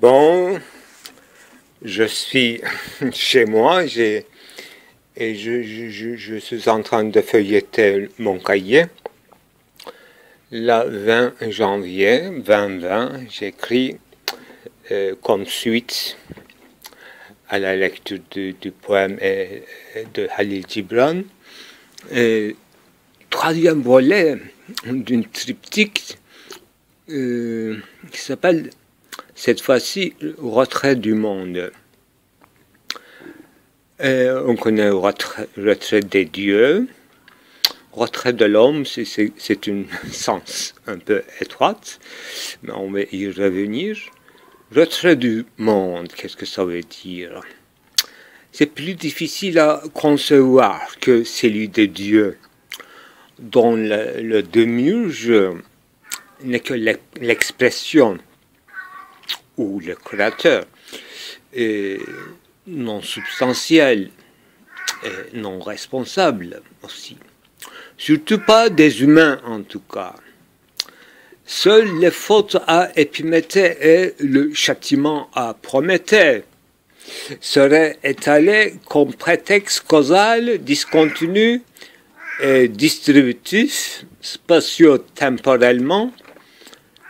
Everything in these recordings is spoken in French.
Bon, je suis chez moi et je suis en train de feuilleter mon cahier. Le 20 janvier 2020, j'écris comme suite à la lecture du poème de Khalil Gibran, troisième volet d'une triptyque qui s'appelle cette fois-ci Retrait du monde. On connaît retrait des dieux, retrait de l'homme, c'est une sens un peu étroite, mais on va y revenir. Retrait du monde, qu'est-ce que ça veut dire? C'est plus difficile à concevoir que celui de Dieu, dont le démiurge n'est que l'expression ou le créateur non substantiel et non responsable aussi. Surtout pas des humains en tout cas. Seules les fautes à Épiméthée et le châtiment à Prométhée seraient étalés comme prétexte causal, discontinu et distributif, spatio-temporellement.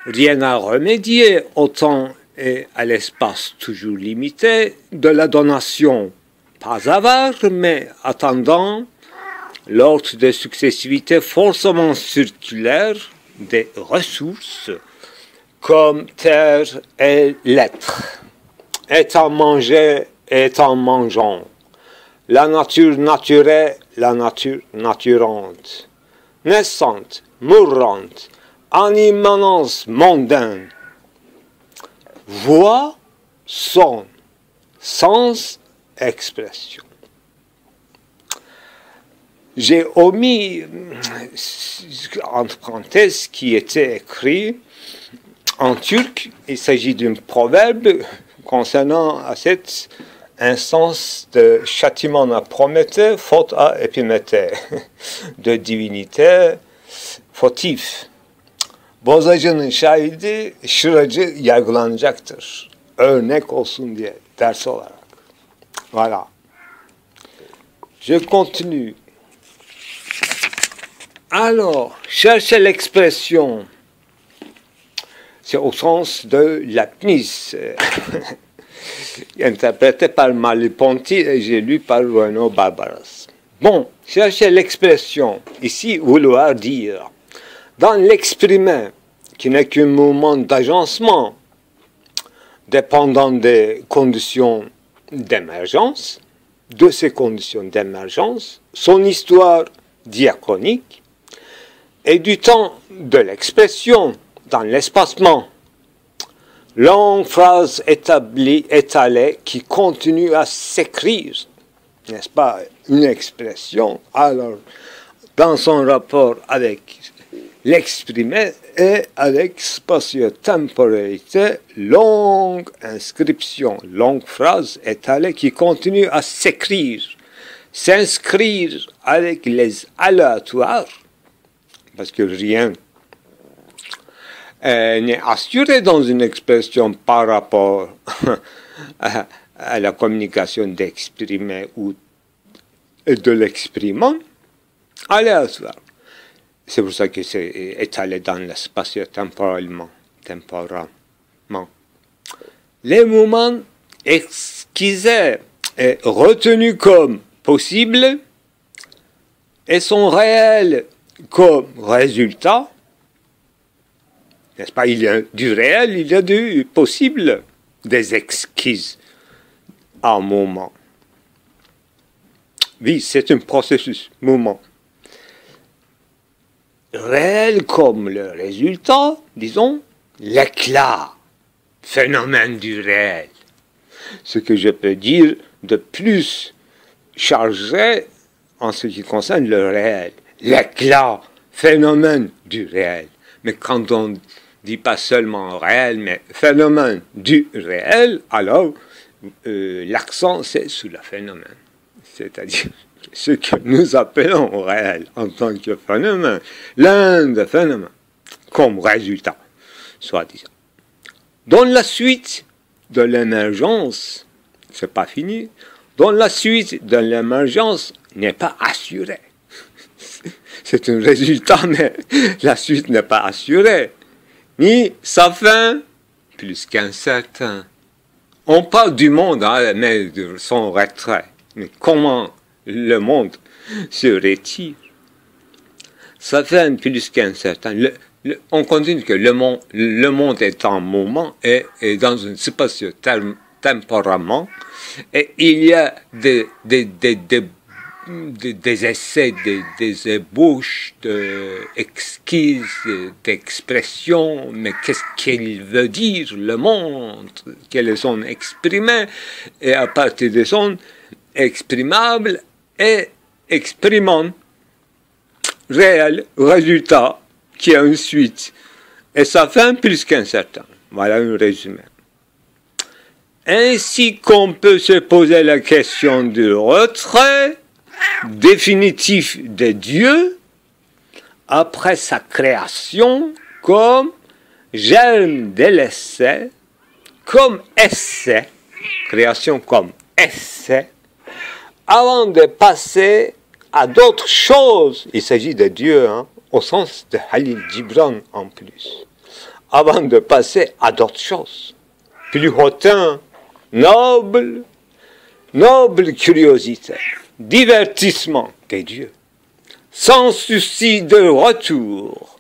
Rien à remédier au temps et à l'espace toujours limité de la donation, pas avare, mais attendant l'ordre de successivité forcément circulaire des ressources, comme terre et l'être, étant mangé et étant mangeant, la nature naturée, la nature naturante, naissante, mourante, en immanence mondaine, voix, son, sens, expression. J'ai omis, entre parenthèses, qui était écrit en turc. Il s'agit d'un proverbe concernant à cette instance de châtiment à Prométhée, faute à Épiméthée, de divinité fautif. Bozacının şahidi şıracı yargılanacaktır. Örnek olsun diye, ders olarak. Voilà. Je continue. Alors, cherchez l'expression. C'est au sens de l'apnis, interprété par Merleau-Ponty et j'ai lu par Renaud Barbaras. Bon, cherchez l'expression. Ici, vouloir dire. Dans l'exprimer, qui n'est qu'un mouvement d'agencement dépendant des conditions d'émergence, de ces conditions d'émergence, son histoire diachronique, et du temps de l'expression dans l'espacement. Longue phrase établie, étalée, qui continue à s'écrire, n'est-ce pas, une expression, alors, dans son rapport avec l'exprimer et avec spatio-temporalité, longue inscription, longue phrase étalée qui continue à s'écrire, s'inscrire avec les aléatoires, parce que rien n'est assuré dans une expression par rapport à la communication d'exprimer ou de l'exprimant, aléatoire. C'est pour ça que c'est étalé dans l'espace temporalement. Les moments esquissés et retenus comme possibles et sont réels comme résultat. N'est-ce pas? Il y a du réel, il y a du possible, des esquisses à un moment. Oui, c'est un processus, moment. Réel comme le résultat, disons, l'éclat, phénomène du réel. Ce que je peux dire de plus chargé en ce qui concerne le réel. L'éclat, phénomène du réel. Mais quand on ne dit pas seulement réel, mais phénomène du réel, alors l'accent c'est sur le phénomène. C'est-à-dire ce que nous appelons réel en tant que phénomène, l'un des phénomènes, comme résultat, soi-disant. Dans la suite, de l'émergence, c'est pas fini, dont la suite de l'émergence n'est pas assurée. C'est un résultat, mais la suite n'est pas assurée. Ni sa fin, plus qu'incertain. On parle du monde, hein, mais de son retrait. Mais comment le monde se retire? Sa fin, plus qu'incertain. On continue que le monde est en mouvement et dans un spatio-temporalement, et il y a des essais, des ébauches exquises d'expression, mais qu'est-ce qu'il veut dire le monde? Quelles sont exprimées? Et à partir de son exprimable et exprimant réel résultat qui a une suite et sa fin plus qu'incertain. Voilà un résumé. Ainsi qu'on peut se poser la question du retrait définitif de Dieu après sa création comme germe de l'essai, comme essai, création comme essai, avant de passer à d'autres choses. Il s'agit de Dieu, hein, au sens de Khalil Gibran en plus. Avant de passer à d'autres choses. Plus hautain, noble curiosité, divertissement de Dieu, sans souci de retour,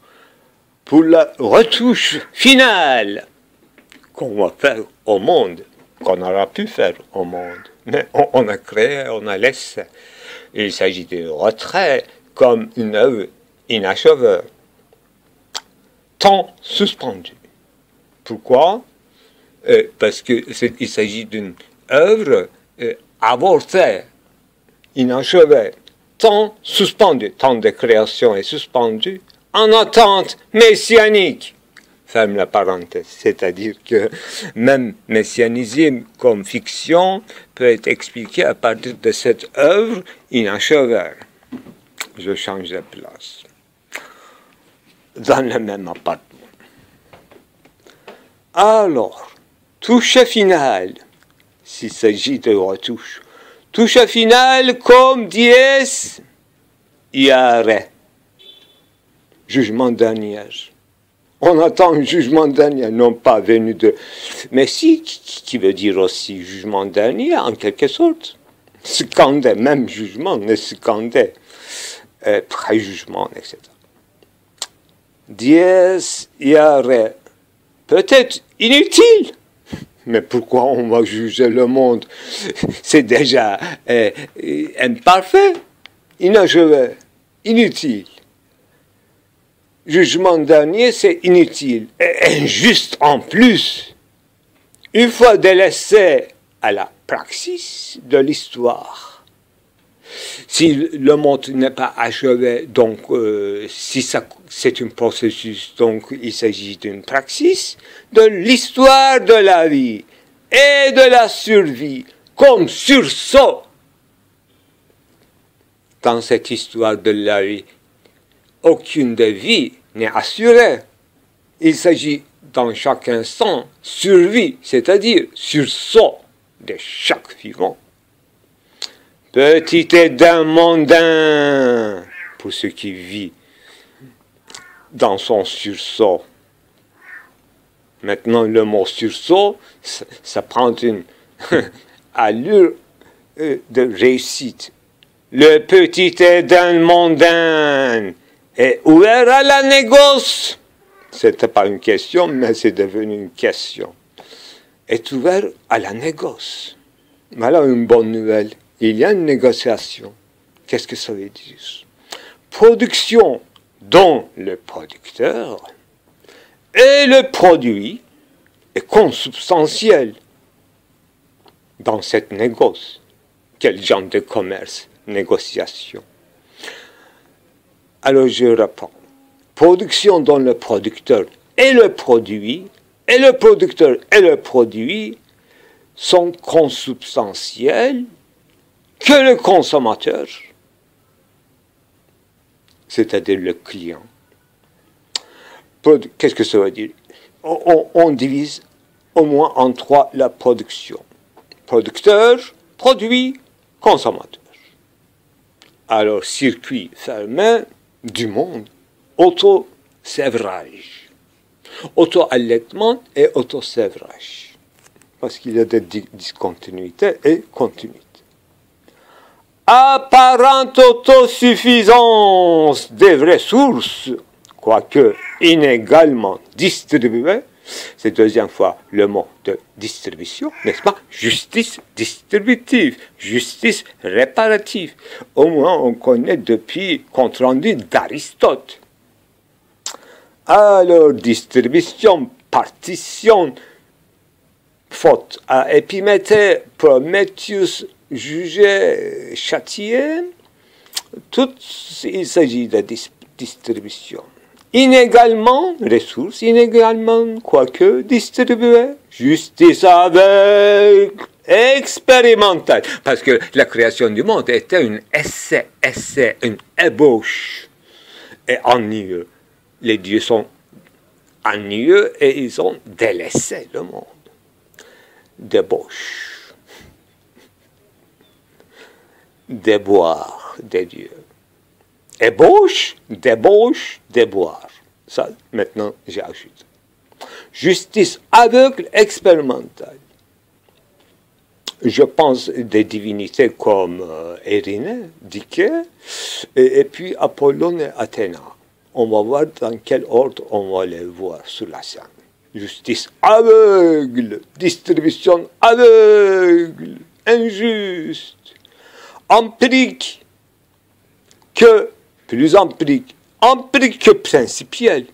pour la retouche finale qu'on va faire au monde, qu'on aura pu faire au monde. Mais on a créé, on a laissé. Il s'agit de retrait comme une œuvre inachevée, temps suspendu. Pourquoi? Parce qu'il s'agit d'une œuvre avortée, inachevée, temps suspendu, temps de création est suspendu, en attente messianique. Ferme la parenthèse, c'est-à-dire que même messianisme comme fiction peut être expliqué à partir de cette œuvre inachevée. Je change de place. Dans le même appartement. Alors, touche finale, s'il s'agit de retouche. Touche finale comme dies irae. Jugement dernier. On attend un jugement dernier, non pas venu de... Mais si, qui veut dire aussi jugement dernier, en quelque sorte. Scandé, même jugement, mais scandé. Préjugement, etc. Dies irae. Peut-être inutile. Mais pourquoi on va juger le monde? C'est déjà imparfait, inachevé, inutile. Jugement dernier, c'est inutile et injuste en plus. Une fois délaissé à la praxis de l'histoire. Si le monde n'est pas achevé, donc si c'est un processus, donc il s'agit d'une praxis de l'histoire de la vie et de la survie comme sursaut dans cette histoire de la vie. Aucune des vies n'est assurée. Il s'agit dans chaque instant survie, c'est-à-dire sursaut de chaque vivant. Petit éden mondain pour ce qui vit dans son sursaut. Maintenant, le mot sursaut, ça prend une allure de réussite. Le petit éden mondain est ouvert à la négoce. Ce n'était pas une question, mais c'est devenu une question. Est ouvert à la négoce. Voilà une bonne nouvelle. Il y a une négociation. Qu'est-ce que ça veut dire? Production dont le producteur et le produit est consubstantiel dans cette négoce. Quel genre de commerce, négociation? Alors je reprends. Production dont le producteur et le produit, et le producteur et le produit sont consubstantiels que le consommateur, c'est-à-dire le client. Qu'est-ce que ça veut dire? On divise au moins en trois la production. Producteur, produit, consommateur. Alors, circuit fermé du monde, auto-sévrage. Auto-allaitement et auto-sévrage. Parce qu'il y a des discontinuités et continuités. Apparente autosuffisance des ressources, quoique inégalement distribuées. C'est deuxième fois le mot de distribution, n'est-ce pas? Justice distributive, justice réparative. Au moins, on connaît depuis compte rendu d'Aristote. Alors, distribution, partition, faute à Épiméthée, Prométhéeus, jugé, châtié, tout, il s'agit de distribution. Inégalement, ressources inégalement, quoique distribuées, justice avec expérimentale. Parce que la création du monde était un essai, une ébauche. Et ennuyeux. Les dieux sont ennuyeux et ils ont délaissé le monde. Débauche. Déboire des dieux. Ébauche, débauche, déboire. Ça, maintenant, j'ajoute. Justice aveugle, expérimentale. Je pense des divinités comme Érinée, Dike, et puis Apollon et Athéna. On va voir dans quel ordre on va les voir sur la scène. Justice aveugle, distribution aveugle, injuste, empirique, plus empirique que principiel.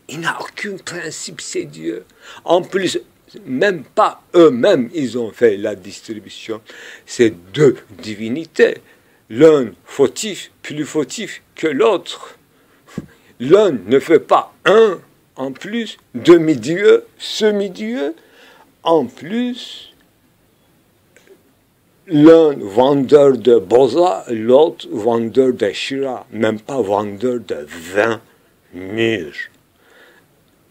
Il n'a aucun principe, ces dieux. En plus, même pas eux-mêmes, ils ont fait la distribution. C'est deux divinités. L'un fautif, plus fautif que l'autre. L'un ne fait pas un, en plus, demi-dieu, semi-dieu. En plus, l'un vendeur de boza, l'autre vendeur de shira, même pas vendeur de vin mûr.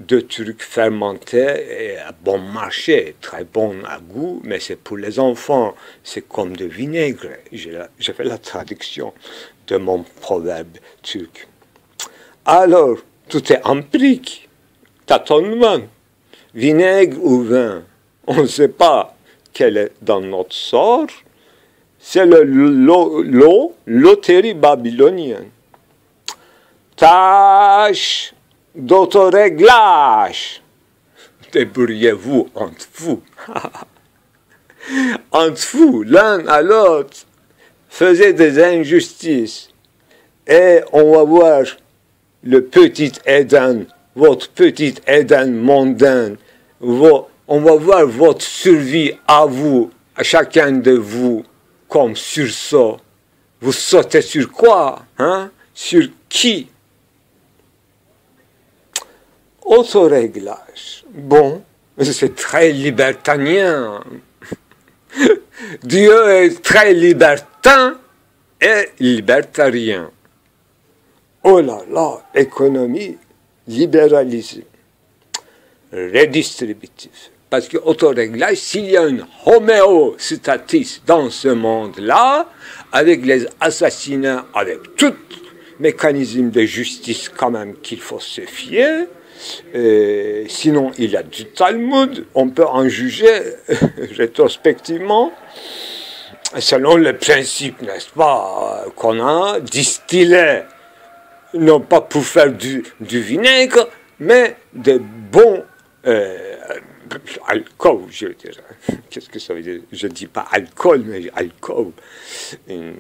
Deux trucs fermentés et à bon marché, très bon à goût, mais c'est pour les enfants, c'est comme de vinaigre. J'ai fait la traduction de mon proverbe turc. Alors, tout est empirique, tâtonnement, vinaigre ou vin, on ne sait pas quel est dans notre sort. C'est le loterie babylonienne. Tâche d'autoréglage. Débrouillez-vous entre vous. Entre vous, l'un à l'autre, faisait des injustices. Et on va voir le petit Éden, votre petit Éden mondain. On va voir votre survie à vous, à chacun de vous, comme sursaut. Vous sautez sur quoi, hein? Sur qui? Autoréglage. Bon, c'est très libertinien. Dieu est très libertin et libertarien. Oh là là, économie, libéralisme, redistributif. Parce que autoréglage, s'il y a une homéostatisme dans ce monde-là, avec les assassinats, avec tout mécanisme de justice quand même qu'il faut se fier, sinon il y a du Talmud, on peut en juger rétrospectivement, selon le principe, n'est-ce pas, qu'on a distillé, non pas pour faire du vinaigre, mais de bons alcool, je dirais. Qu'est-ce que ça veut dire? Je ne dis pas alcool, mais alcool. Une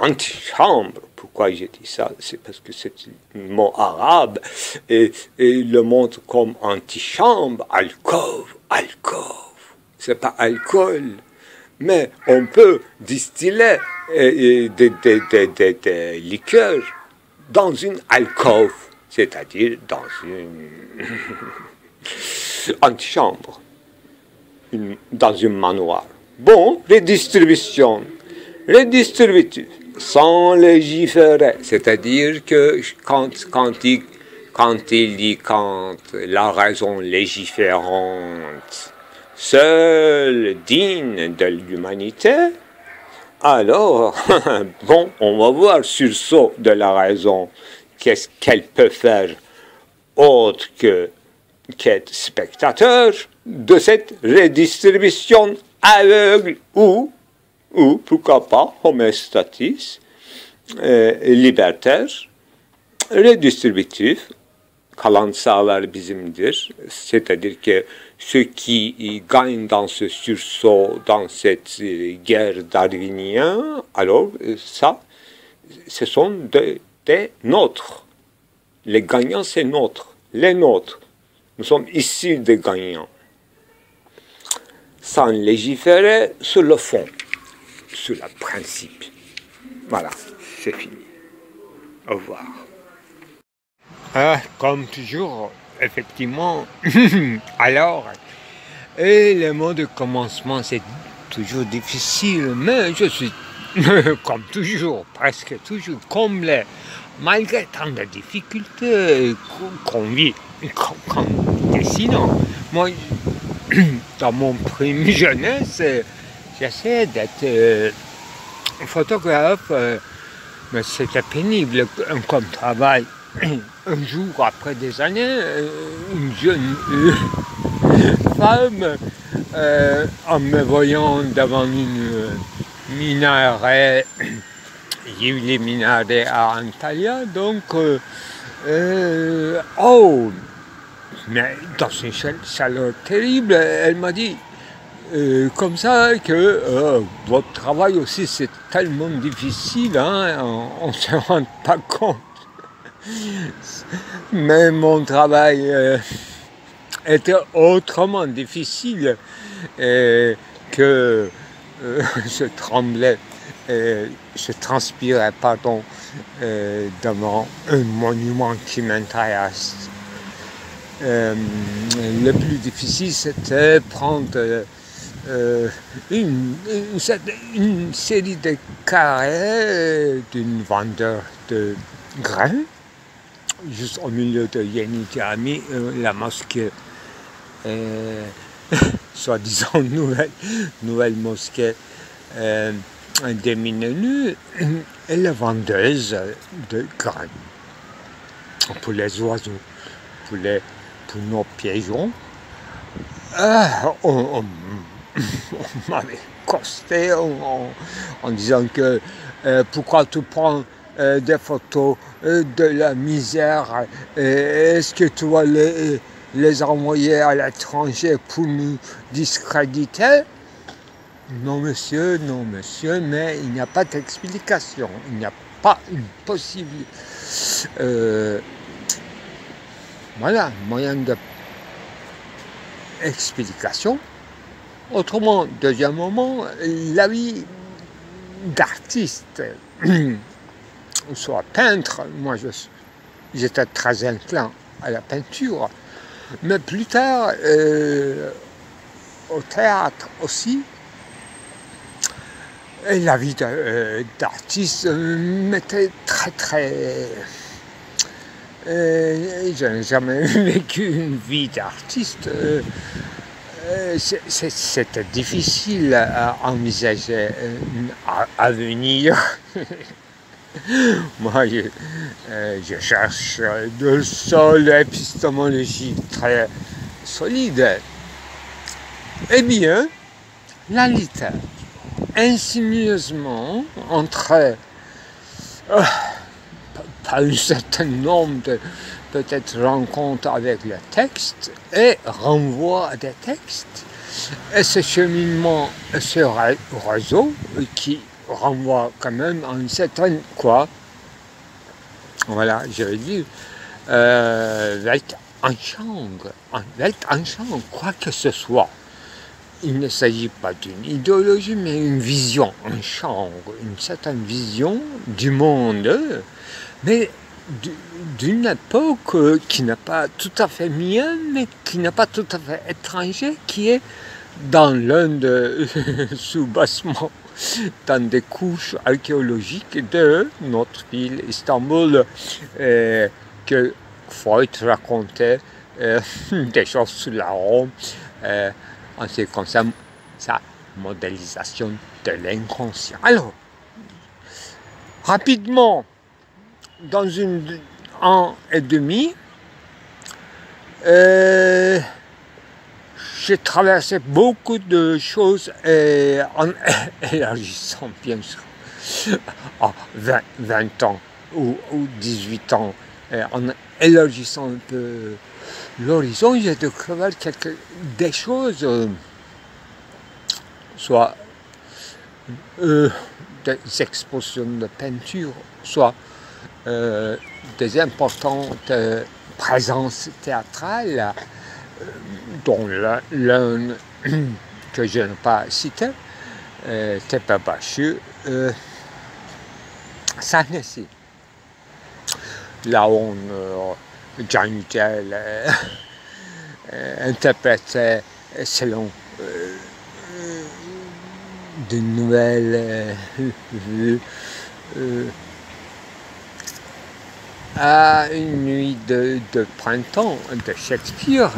antichambre. Pourquoi j'ai dit ça? C'est parce que c'est un mot arabe et il le montre comme antichambre, alcôve. C'est pas alcool, mais on peut distiller des liqueurs dans une alcôve, c'est-à-dire dans une antichambre, dans un manoir. Bon, redistribution, redistributif, sans légiférer, c'est-à-dire que quand quand il dit quand la raison légiférante seule digne de l'humanité, alors, bon, on va voir sursaut de la raison, qu'est-ce qu'elle peut faire autre qu'être spectateur de cette redistribution aveugle ou pourquoi pas, homéostatique, libertaire, redistributif, kalan sağlar bizimdir. C'est-à-dire que ceux qui gagnent dans ce sursaut, dans cette guerre darwinienne, alors ça, ce sont des nôtres. Les gagnants, c'est nôtres, les nôtres. Nous sommes issus des gagnants. Sans légiférer sur le fond, sur le principe. Voilà, c'est fini. Au revoir. Comme toujours, effectivement, alors, et le mot de commencement, c'est toujours difficile, mais je suis, comme toujours, presque toujours comblé, malgré tant de difficultés qu'on vit, comme dessinant. Moi, dans mon prime jeunesse, j'essaie d'être photographe, mais c'était pénible comme travail. Un jour, après des années, une jeune femme, en me voyant devant une minaret, il y a eu les minarets à Antalya, donc, oh, mais dans une chaleur terrible, elle m'a dit, comme ça, que votre travail aussi, c'est tellement difficile, hein, on ne se rend pas compte. Mais mon travail était autrement difficile que je tremblais, je transpirais, pardon, devant un monument qui m'intéresse. Le plus difficile, c'était prendre une série de carrés d'une vendeur de grains, juste au milieu de Yeni Cami, la mosquée, soi-disant nouvelle mosquée des Minenus, et la vendeuse de grains pour les oiseaux, pour nos pigeons. On m'avait costé en disant que pourquoi tu prends des photos de la misère, est-ce que tu vas les envoyer à l'étranger pour nous discréditer? Non monsieur, mais il n'y a pas d'explication, il n'y a pas une possible voilà, moyen d'explication. Autrement, deuxième moment, la vie d'artiste, soit peintre, moi j'étais très inclin à la peinture, mais plus tard au théâtre aussi, et la vie d'artiste m'était très... je n'ai jamais vécu une vie d'artiste. C'était difficile à envisager un avenir. Moi, je cherche de sol épistémologique très solide. Eh bien, la littérature, insinueusement, entre pas un certain nombre de peut-être rencontre avec le texte et renvoi à des textes. Et ce cheminement, ce réseau qui renvoie quand même à une certaine quoi, voilà, je veux dire, Weltanschauung, quoi que ce soit. Il ne s'agit pas d'une idéologie, mais une vision, un champ, une certaine vision du monde, mais d'une époque qui n'est pas tout à fait mienne, mais qui n'est pas tout à fait étranger, qui est dans l'un des sous-bassements, dans des couches archéologiques de notre ville, Istanbul, que Freud racontait des choses sur la Rome en ce qui concerne sa modélisation de l'inconscient. Alors, rapidement, dans un an et demi, j'ai traversé beaucoup de choses en élargissant, bien sûr, à 20 ans ou 18 ans, en élargissant un peu l'horizon, j'ai découvert des choses, soit des expositions de peinture, soit des importantes présences théâtrales, dont l'un que je n'ai pas cité, Tepe Başı, sahnesi. Là où Can Yücel interprétait selon de nouvelles vues à une nuit de printemps de Shakespeare,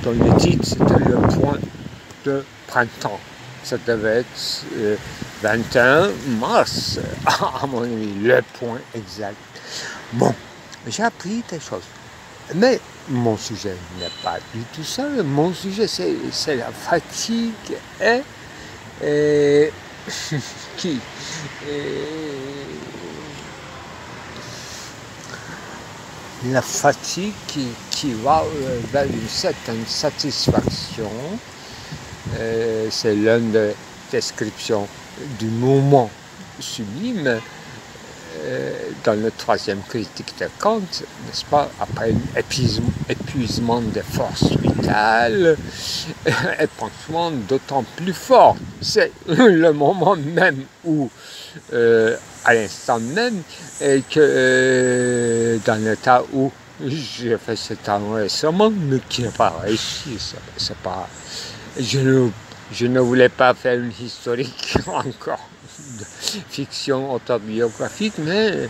dont le titre c'était Le Point de Printemps. Ça devait être 21 mars, à mon avis, le point exact. Bon, j'ai appris des choses. Mais mon sujet n'est pas du tout ça. Mon sujet, c'est la fatigue la fatigue qui va vers une certaine satisfaction. C'est l'une des descriptions du moment sublime dans le troisième critique de Kant, n'est-ce pas, après épuisement des forces vitales, épanchement d'autant plus fort. C'est le moment même où, à l'instant même, et que dans l'état où j'ai fait cet enregistrement, mais qui n'est pas réussi, c'est pas... Je ne voulais pas faire une historique encore de fiction autobiographique, mais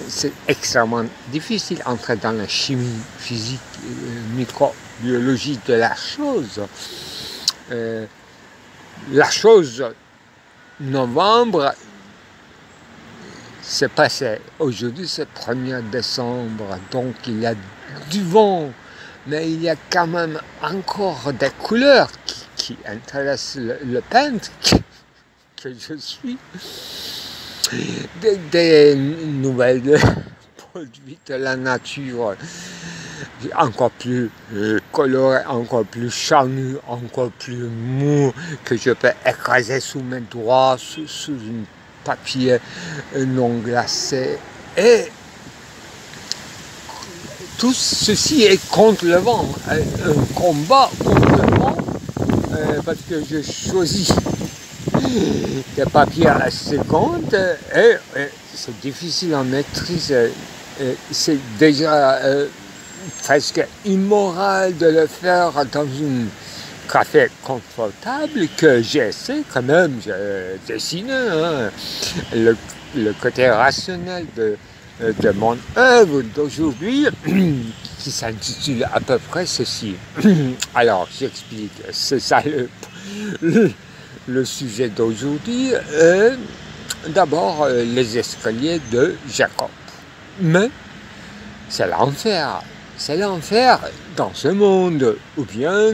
c'est extrêmement difficile d'entrer dans la chimie physique, microbiologie de la chose. La chose, novembre, c'est passé. Aujourd'hui, c'est 1er décembre, donc il y a du vent, mais il y a quand même encore des couleurs qui intéressent le peintre que je suis. Des nouvelles produits de la nature, encore plus colorés, encore plus charnus, encore plus mous, que je peux écraser sous mes doigts, sous un papier non glacé. Et tout ceci est contre le vent, un combat contre le vent, parce que je choisis des papiers à la seconde et c'est difficile à maîtriser. C'est déjà presque immoral de le faire dans un café confortable que j'essaie quand même, je dessine le côté rationnel de mon œuvre d'aujourd'hui qui s'intitule à peu près ceci. Alors, j'explique, c'est ça le sujet d'aujourd'hui. D'abord, les escaliers de Jacob. Mais c'est l'enfer. C'est l'enfer dans ce monde, ou bien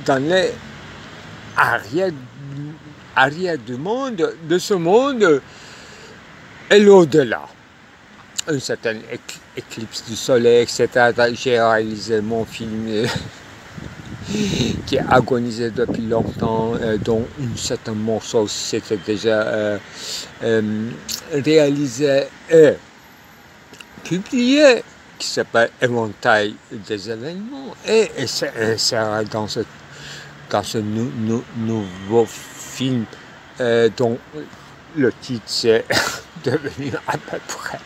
dans les arrières du monde, de ce monde, et l'au-delà. Une certaine éclipse du soleil, etc. J'ai réalisé mon film qui est agonisé depuis longtemps, dont un certain morceau s'était déjà réalisé et publié, qui s'appelle Éventail des événements, et c'est dans ce nouveau film dont le titre c'est devenu à peu près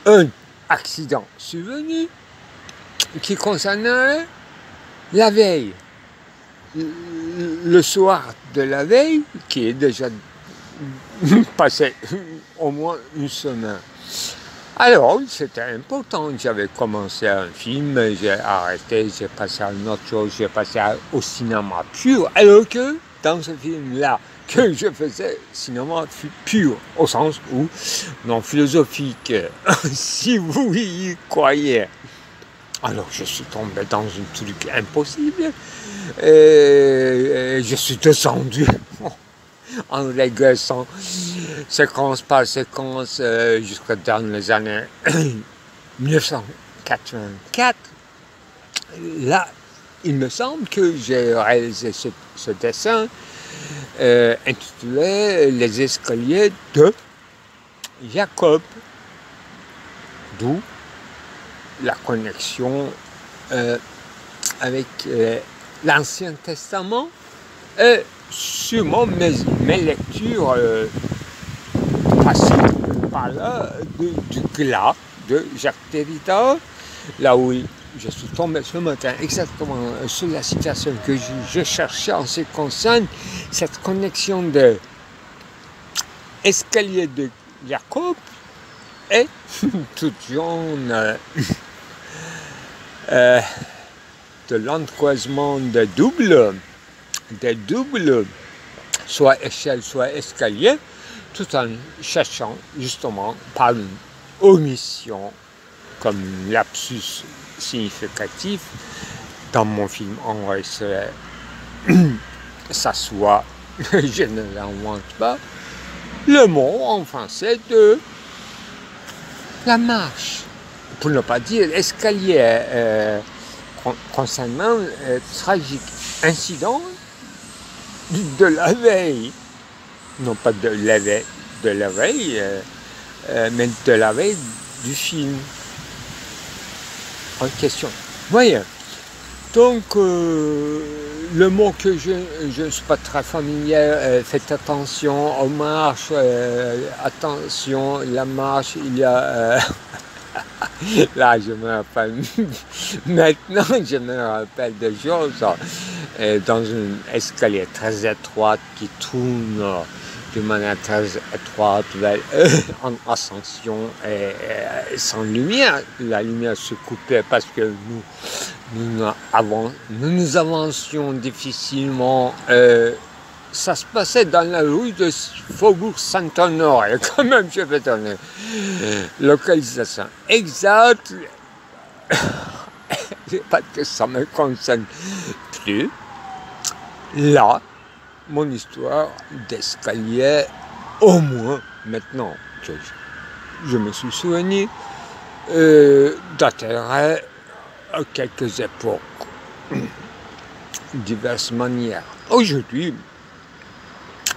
un accident survenu qui concernait la veille, le soir de la veille, qui est déjà passé au moins une semaine. Alors, c'était important. J'avais commencé un film, j'ai arrêté, j'ai passé à une autre chose, j'ai passé au cinéma pur. Alors que dans ce film-là, que je faisais cinéma pur, au sens où non philosophique, si vous y croyez. Alors, je suis tombé dans un truc impossible. Et je suis descendu en régressant séquence par séquence jusqu'à dans les années 1984. Là, il me semble que j'ai réalisé ce dessin intitulé Les escaliers de Jacob, d'où la connexion avec l'Ancien Testament et sûrement mes lectures passées par là du Glas de Jacques Derrida, là où je suis tombé ce matin exactement sur la citation que je cherchais en ce qui concerne cette connexion de escalier de Jacob et tout genre de l'encroisement des doubles, soit échelle, soit escalier, tout en cherchant justement par une omission, comme lapsus significatif, dans mon film enregistré, ça soit, je ne l'invente pas, le mot en français de la marche, pour ne pas dire escalier, concernant tragique incident de la veille, non pas de la veille, mais de la veille du film en question. Voyez, donc le mot que je ne suis pas très familier, faites attention aux marches, attention, la marche, il y a... Là, je me rappelle, maintenant, je me rappelle des choses dans un escalier très étroit qui tourne de manière très étroite en ascension et sans lumière. La lumière se coupait parce que nous avancions difficilement. Ça se passait dans la rue de Faubourg Saint-Honoré, quand même, je vais donner localisation exacte, pas que ça me concerne plus. Là, mon histoire d'escalier, au moins, maintenant que je me suis souvenu, daterait à quelques époques, diverses manières. Aujourd'hui,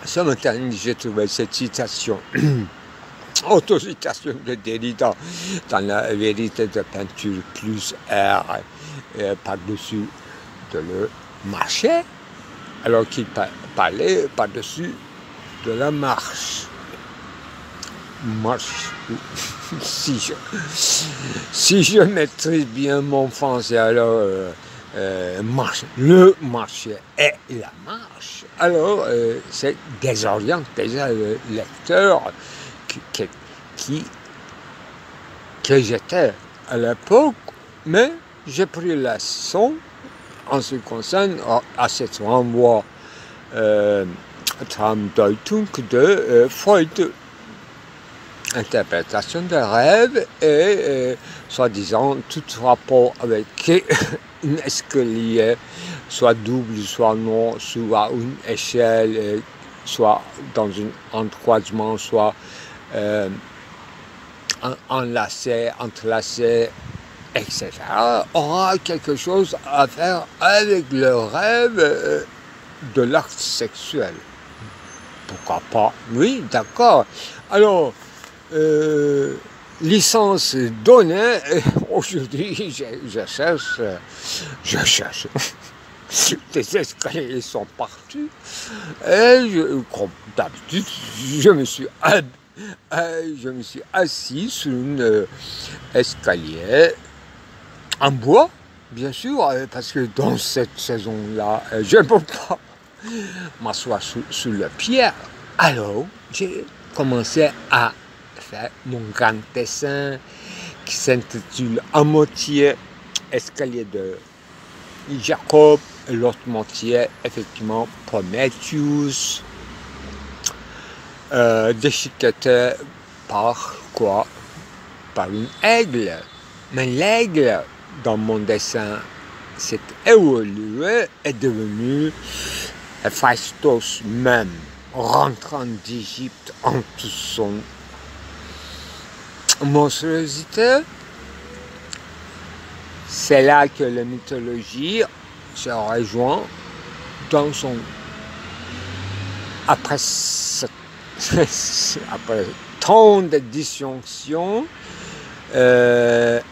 ce matin, j'ai trouvé cette citation, autocitation de Derrida, dans la vérité de peinture plus R, par-dessus de le marché, alors qu'il parlait par-dessus de la marche. Marche, si je maîtrise bien mon français, alors marche, le marché et la marche, alors c'est désoriente déjà le lecteur que j'étais à l'époque, mais j'ai pris la leçon en ce qui concerne à cette renvoi Traumdeutung de Freud, interprétation de rêve et soi-disant tout rapport avec un escalier, soit double, soit non, soit une échelle, soit dans un encroisement, soit enlacé, entrelacé, etc., aura quelque chose à faire avec le rêve de l'acte sexuel. Pourquoi pas? Oui, d'accord. Alors, licence donnée, aujourd'hui, je cherche. Les escaliers sont partout. Et comme d'habitude, je me suis assis sur un escalier en bois, bien sûr, parce que dans cette saison-là, je ne peux pas m'asseoir sur la pierre. Alors, j'ai commencé à fait mon grand dessin qui s'intitule à moitié Escalier de Jacob, et l'autre moitié, effectivement, Prometheus, déchiqueté par quoi? Par une aigle. Mais l'aigle, dans mon dessin, s'est évolué et devenu Héphaïstos même, rentrant d'Égypte en toute son monstruosité. C'est là que la mythologie se rejoint dans son... Après tant de disjonctions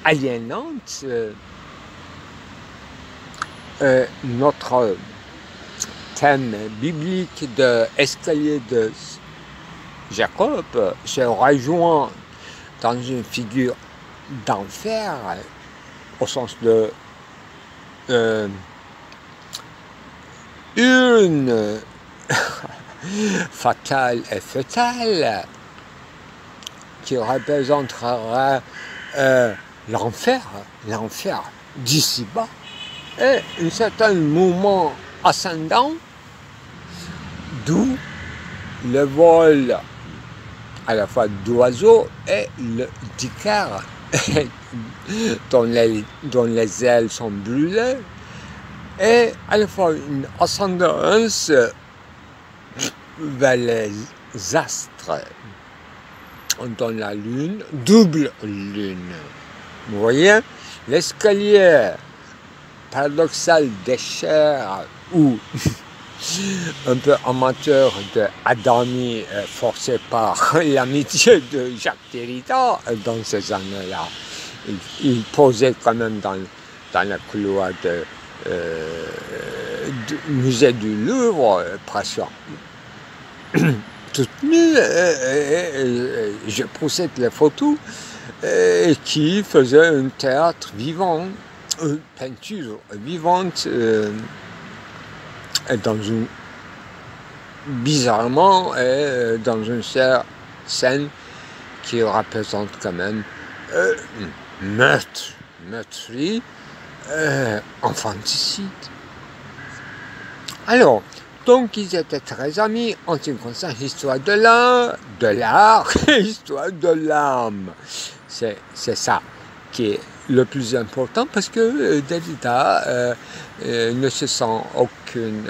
aliénantes, notre thème biblique de escalier de Jacob se rejoint dans une figure d'enfer au sens de une fatale et fétale qui représentera l'enfer d'ici-bas et un certain mouvement ascendant, d'où le vol à la fois d'oiseaux et le d'Icare dont les ailes sont brûlées, et à la fois une ascendance vers les astres, dont la lune, double lune. Vous voyez, l'escalier paradoxal des chairs ou un peu amateur de Adami forcé par l'amitié de Jacques Derrida dans ces années-là. Il posait quand même dans la couloir du musée du Louvre, presque toute nue, je poussais les photos qui faisait un théâtre vivant, une peinture vivante, bizarrement, dans une scène qui représente quand même meurtri, infanticide. Alors, donc ils étaient très amis en ce qui concerne l'histoire de l'art, l'histoire de l'âme. C'est ça qui est le plus important, parce que Derrida ne se sent aucune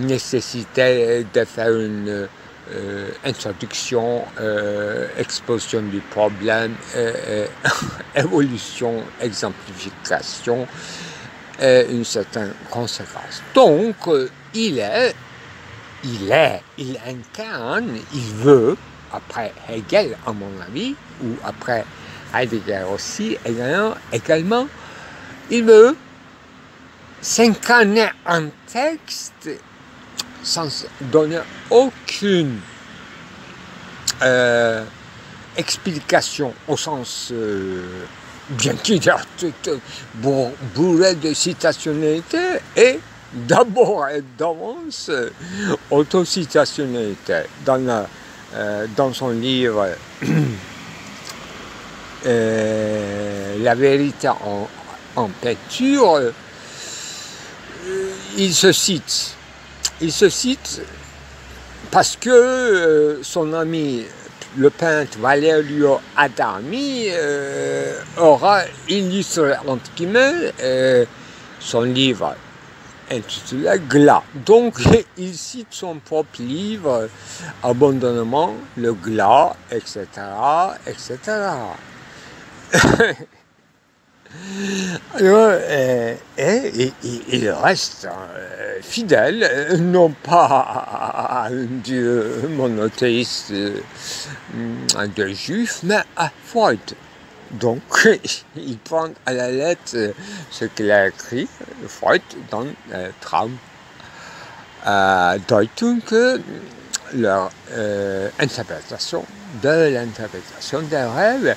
nécessité de faire une introduction, exposition du problème, évolution, exemplification et une certaine conséquence. Donc, il incarne, il veut, après Hegel à mon avis, ou après Heidegger aussi également, il veut s'incarner en texte sans donner aucune explication au sens bien qu'il y a bourré de citationnalité et d'abord et d'avance autocitationnalité. Dans son livre La vérité en peinture, il se cite parce que son ami le peintre Valerio Adami aura illustré entre guillemets son livre intitulé Glas. Donc il cite son propre livre abandonnement, le glas, etc., etc. Alors, il reste fidèle, non pas à un dieu monothéiste de juif, mais à Freud. Donc, il prend à la lettre ce qu'il a écrit, Freud, dans Traumdeutung, leur interprétation des rêves.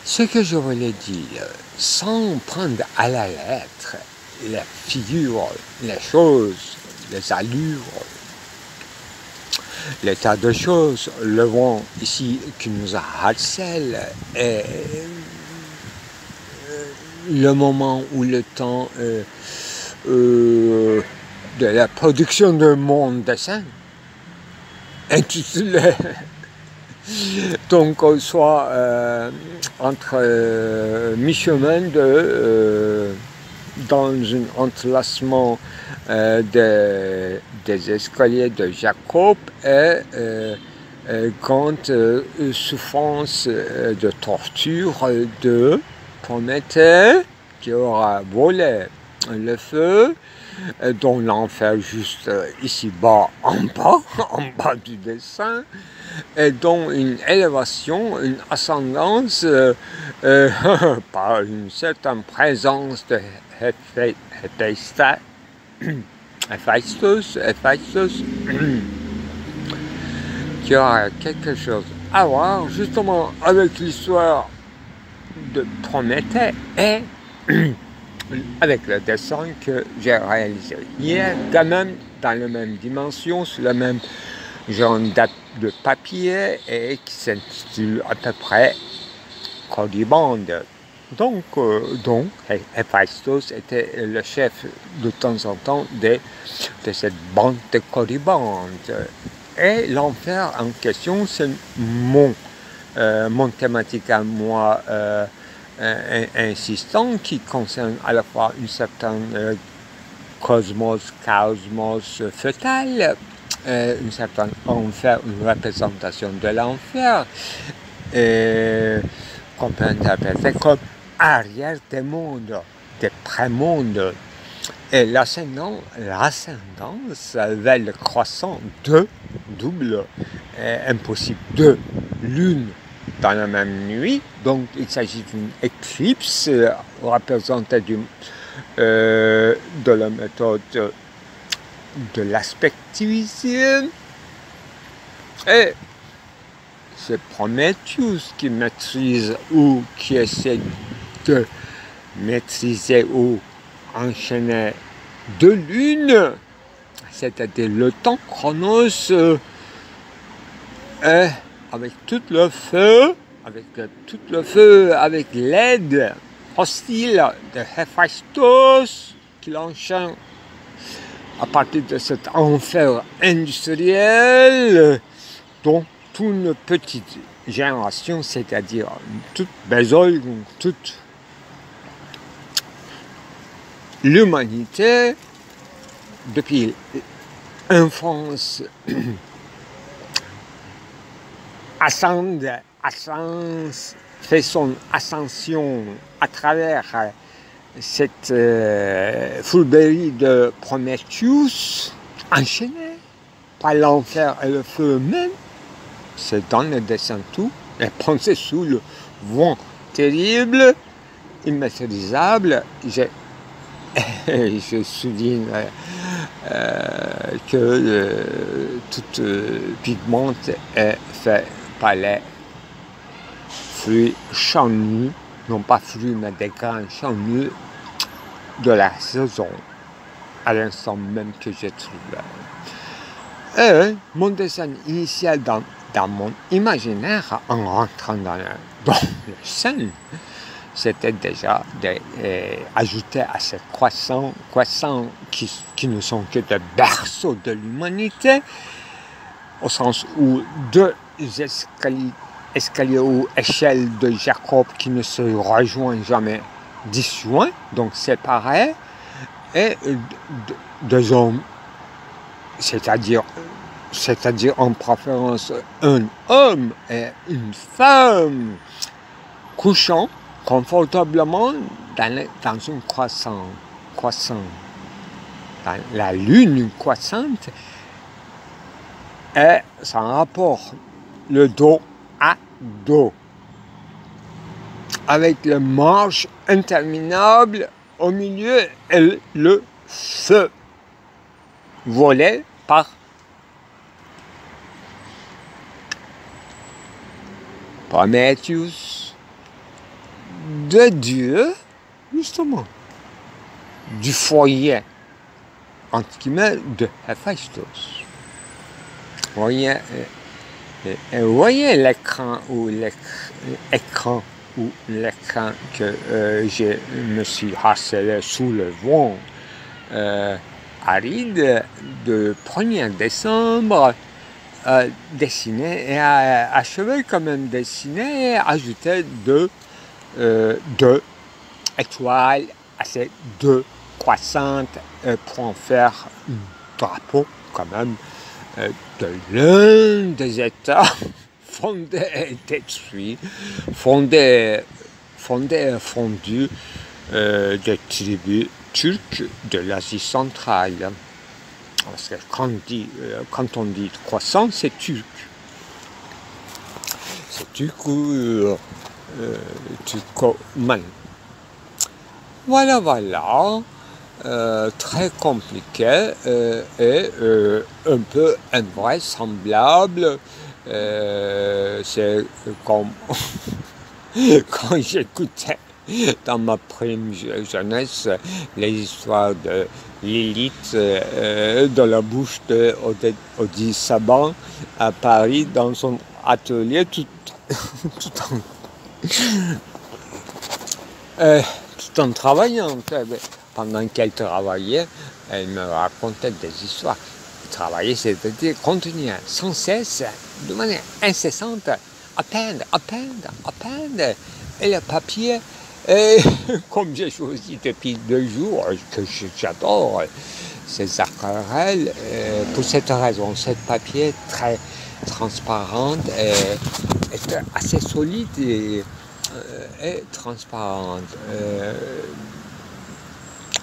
Ce que je voulais dire, sans prendre à la lettre les figures, les choses, les allures, l'état de choses, le vent ici qui nous harcèle, et le moment où le temps de la production de mon dessin, intitulé donc soit entre mi-chemin dans un entrelacement des escaliers de Jacob et grande souffrance de torture de Prométhée qui aura volé le feu, dont l'enfer juste ici-bas, en bas du dessin, et dont une élévation, une ascendance par une certaine présence de Héphaïstos, qui aura quelque chose à voir justement avec l'histoire de Prométhée et avec le dessin que j'ai réalisé. Il est quand même dans la même dimension, sur le même genre de papier et qui s'intitule à peu près Codibande. Donc Héphaïstos était le chef de temps en temps de cette bande de Codibande. Et l'enfer en question, c'est mon thématique à moi insistant, qui concerne à la fois une certaine cosmos fœtal, une certaine enfer, une représentation de l'enfer, qu'on peut interpréter comme arrière des mondes, des pré-mondes. Et l'ascendance vers le croissant de double, impossible, de lune dans la même nuit. Donc il s'agit d'une éclipse représentée de la méthode de l'aspectivisme. Et c'est Prométhéeus qui maîtrise ou qui essaie de maîtriser ou enchaîner deux lunes, c'est-à-dire le temps chronos, avec tout le feu, avec l'aide hostile de Héphaïstos, qui l'enchaîne à partir de cet enfer industriel, dont toute une petite génération, c'est-à-dire toute Bézoïe, toute l'humanité, depuis l'enfance, fait son ascension à travers cette fourberie de Prométhéeus, enchaîné par l'enfer et le feu même. C'est dans le dessin tout, et pensez sous le vent terrible, immaîtrisable. Je souligne que toute pigmente est fait par les fruits charnus, non pas fruits mais des grains charnus de la saison, à l'instant même que j'ai trouvé. Et mon dessin initial dans mon imaginaire, en rentrant dans le scène, c'était déjà d'ajouter à ces croissants qui ne sont que des berceaux de l'humanité, au sens où deux escaliers ou échelles de Jacob qui ne se rejoignent jamais, disjoints, donc séparés, et deux hommes, c'est-à-dire en préférence un homme et une femme, couchant confortablement dans une croissant, dans la lune croissante, et sans rapport, le dos à dos, avec le marche interminable au milieu et le feu volé par Prométhéeus, de Dieu, justement, du foyer, entre guillemets, de Héphaïstos. voyez l'écran que je me suis harcelé sous le vent aride de 1er décembre, dessiné et achevé quand même dessiné et ajouté deux étoiles à ces deux croissantes pour en faire un drapeau quand même de l'un des États fondés et détruits, fondés et fondus des tribus turques de l'Asie centrale. Parce que quand on dit croissant, c'est turc. C'est turc ou turcoman. Voilà. Très compliqué et un peu invraisemblable. C'est comme quand j'écoutais dans ma prime jeunesse les histoires de Lilith dans la bouche de Odile Saban à Paris dans son atelier tout en travaillant. Pendant qu'elle travaillait, elle me racontait des histoires. Travailler, c'est-à-dire continuer sans cesse, de manière incessante, à peindre. Et le papier, comme j'ai choisi depuis 2 jours, que j'adore ces aquarelles, pour cette raison, ce papier très transparent est assez solide et transparente.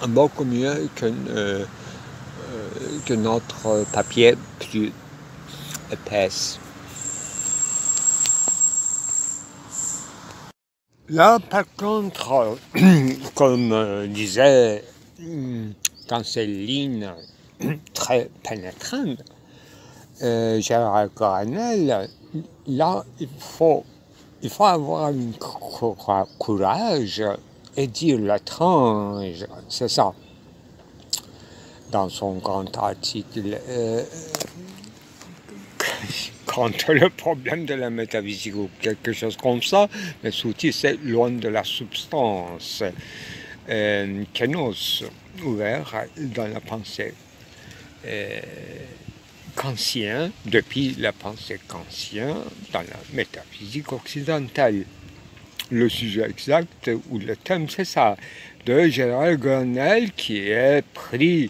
Beaucoup mieux que notre papier plus épaisse. Là, par contre, comme disait dans ces lignes très pénétrantes, Gérard Granel, là, il faut avoir un courage et dire l'étrange, c'est ça. Dans son grand article contre le problème de la métaphysique ou quelque chose comme ça, le sous-titre c'est loin de la substance. Kénos, ouvert dans la pensée kantienne, depuis la pensée kantienne dans la métaphysique occidentale. Le sujet exact ou le thème, c'est ça, de Gérard Granel qui est pris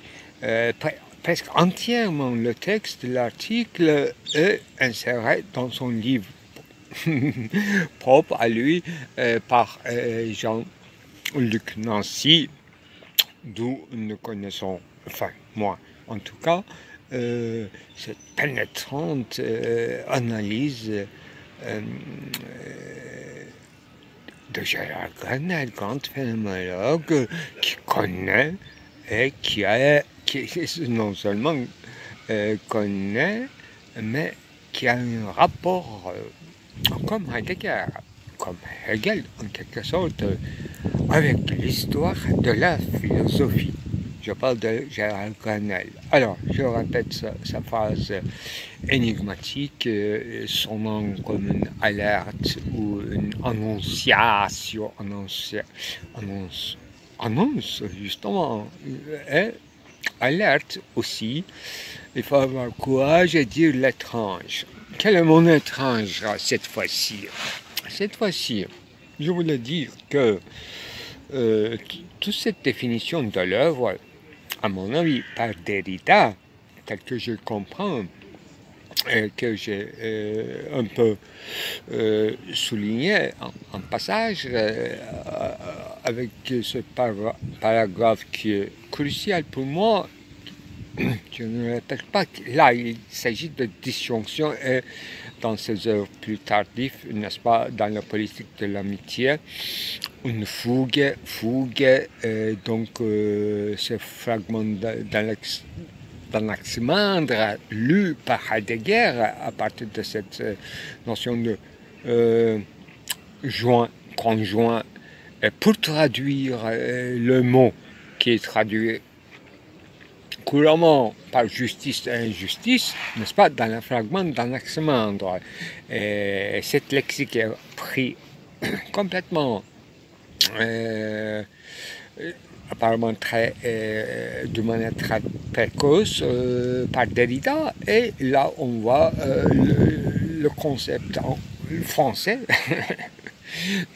presque entièrement le texte de l'article est inséré dans son livre propre à lui par Jean-Luc Nancy, d'où nous connaissons, enfin moi en tout cas, cette pénétrante analyse de Gérard Granel, grand phénoménologue qui connaît et qui non seulement connaît, mais qui a un rapport comme Heidegger, comme Hegel en quelque sorte, avec l'histoire de la philosophie. Je parle de Gérard Granel. Alors, je répète sa phrase énigmatique, sonnant comme une alerte ou une annonciation, annonce justement, et alerte aussi. Il faut avoir courage et dire l'étrange. Quel est mon étrange cette fois-ci? Cette fois-ci, je voulais dire que toute cette définition de l'œuvre, à mon avis, par Derrida, tel que je comprends, que j'ai un peu souligné en passage, avec ce paragraphe qui est crucial pour moi. Je ne répète pas que là, il s'agit de disjonction et dans ses œuvres plus tardives, n'est-ce pas, dans la politique de l'amitié, une fougue, donc ce fragment d'Anaximandre lu par Heidegger à partir de cette notion de conjoint, pour traduire le mot qui est traduit couramment par justice et injustice, n'est-ce pas, dans le fragment d'Anaximandre. Cette lexique est pris complètement, apparemment de manière très précoce par Derrida, et là on voit le concept en français,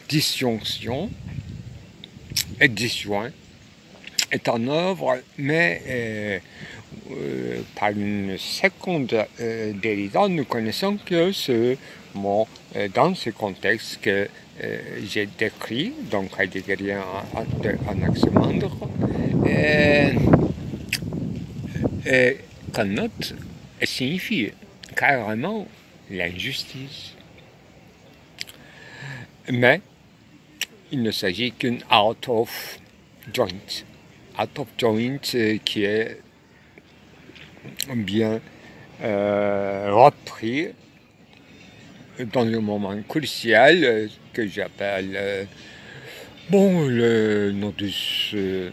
disjonction et disjoint, est en œuvre, mais par une seconde Derrida, nous connaissons que ce mot, dans ce contexte que j'ai décrit, donc heideggerien Anaximandre, connote et signifie carrément l'injustice. Mais il ne s'agit qu'une out of joint. Out of joint qui est bien repris dans le moment crucial que j'appelle le nom du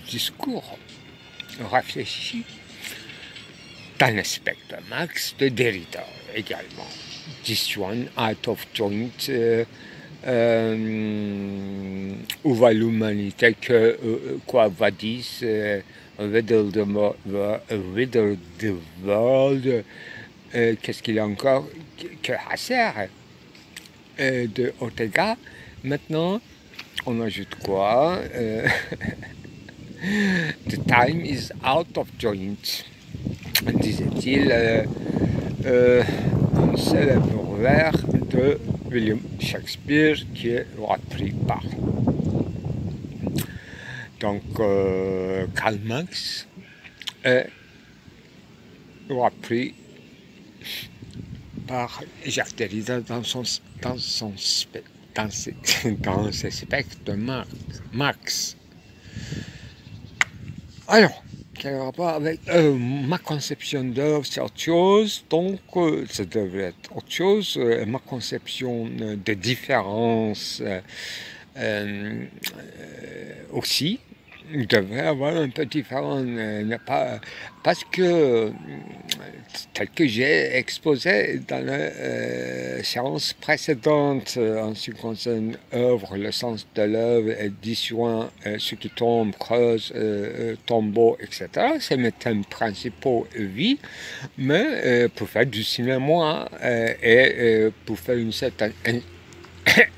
discours réfléchi dans le spectre Marx de Derrida également. Disjoint, out of joint, où va l'humanité, quoi va dire, whether the world, qu'est-ce qu'il y a encore, que Husserl de Ortega. Maintenant, on ajoute quoi? The time is out of joint, disait-il, un célèbre vers de William Shakespeare qui est repris par. Donc, Karl Marx est repris par Jacques Derrida dans ses spectres de Marx. Alors, quel rapport avec ma conception d'œuvre, c'est autre chose, donc ça devrait être autre chose. Ma conception de différence aussi devrait avoir un peu différent, parce que tel que j'ai exposé dans la séance précédente en ce qui concerne œuvre, le sens de l'œuvre, disjoint, ce qui tombe, creuse, tombeau, etc. C'est mes thèmes principaux, vie, mais pour faire du cinéma et pour faire une certaine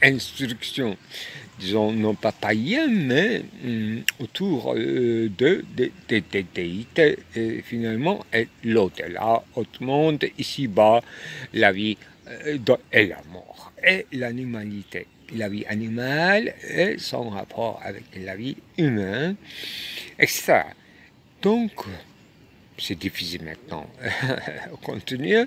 instruction, disons, non pas païenne, mais autour des déités, finalement, et l'au-delà, autre monde, ici-bas, la vie et la mort, et l'animalité. La vie animale et son rapport avec la vie humaine, etc. Donc, c'est difficile maintenant de continuer,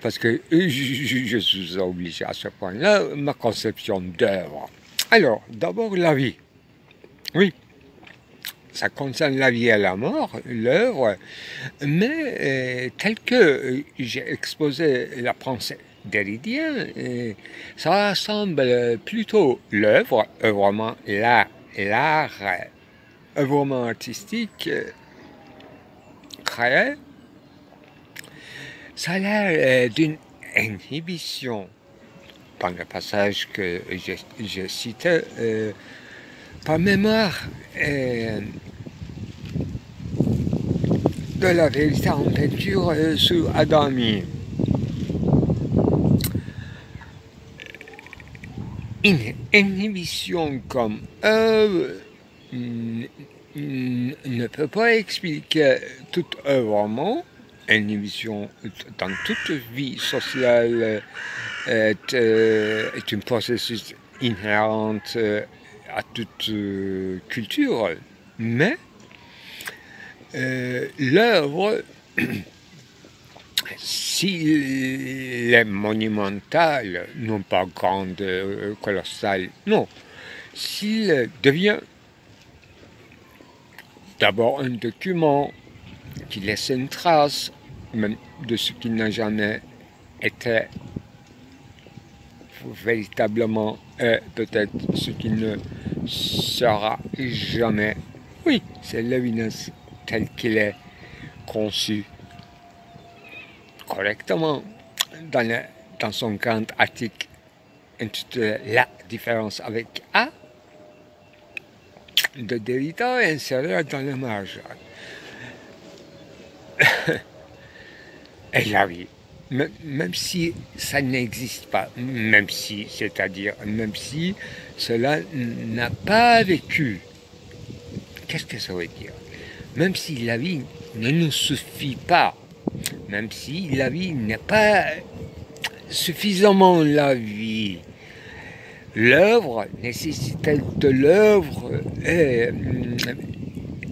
parce que je suis obligé à ce point-là, ma conception d'œuvre. Alors, d'abord la vie. Oui, ça concerne la vie et la mort, l'œuvre, mais tel que j'ai exposé la pensée derridienne, ça ressemble plutôt l'œuvre, œuvrement l'art, œuvrement artistique, créé, ça a l'air d'une inhibition. Dans le passage que j'ai cité, par mémoire de la vérité en peinture sur Adami. Une inhibition comme œuvre ne peut pas expliquer tout œuvrement. Inhibition dans toute vie sociale est un processus inhérent à toute culture, mais l'œuvre, s'il est monumental, non pas grande, colossale, non, s'il devient d'abord un document qui laisse une trace, même de ce qui n'a jamais été véritablement, et peut-être ce qui ne sera jamais Oui, c'est Lévinas tel qu'il est conçu correctement dans son grand article intitulé La différence avec A de Derrida est inséré dans le marge. Et là, oui, même si ça n'existe pas, même si, c'est-à-dire, même si cela n'a pas vécu, qu'est-ce que ça veut dire? Même si la vie ne nous suffit pas, même si la vie n'est pas suffisamment la vie, l'œuvre, nécessité de l'œuvre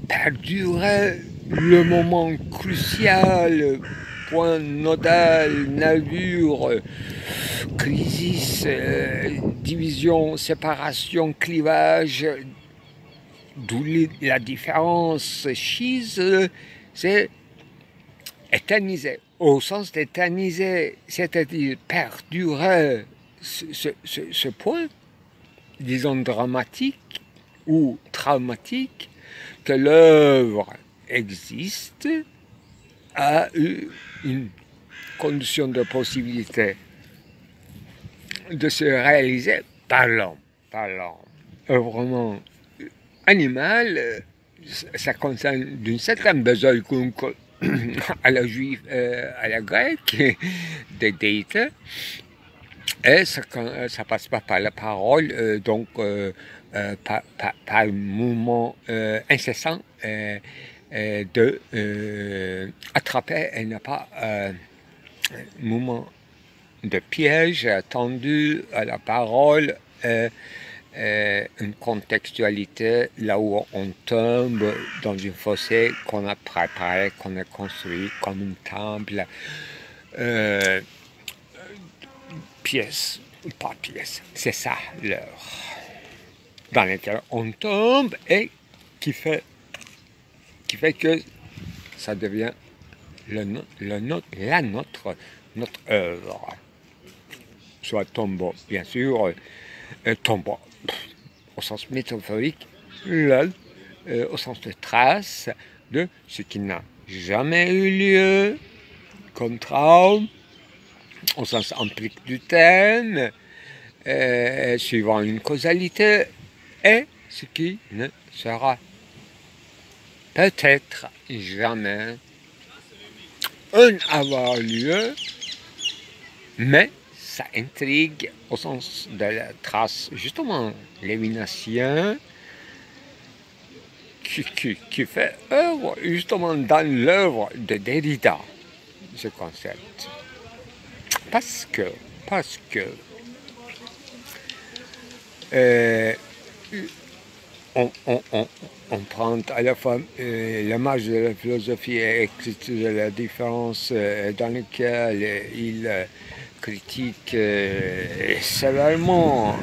perdurer le moment crucial, point nodal, nature, crisis, division, séparation, clivage, d'où la différence, schise, c'est éterniser, au sens d'éterniser, c'est-à-dire perdurer ce point, disons dramatique ou traumatique, que l'œuvre existe à une condition de possibilité de se réaliser par l'homme. Œuvrement animal, ça concerne d'une certaine besogne à la juive, à la grecque, des déités, et ça passe pas par la parole, donc par un mouvement incessant de attraper et ne pas mouvement de piège tendu à la parole, une contextualité là où on tombe dans une fossé qu'on a préparée, qu'on a construit comme une table, pièce ou pas pièce, c'est ça l'heure dans laquelle on tombe et qui fait que ça devient notre œuvre. Soit tombeau, bien sûr, tombeau au sens métaphorique, au sens de trace de ce qui n'a jamais eu lieu, comme traume, au sens empirique du terme, suivant une causalité, et ce qui ne sera peut-être jamais un avoir lieu, mais ça intrigue au sens de la trace, justement, lévinatien, qui fait œuvre, justement, dans l'œuvre de Derrida, ce concept. Parce que on prend à la fois la marge de la philosophie et de la différence dans laquelle il critique sévèrement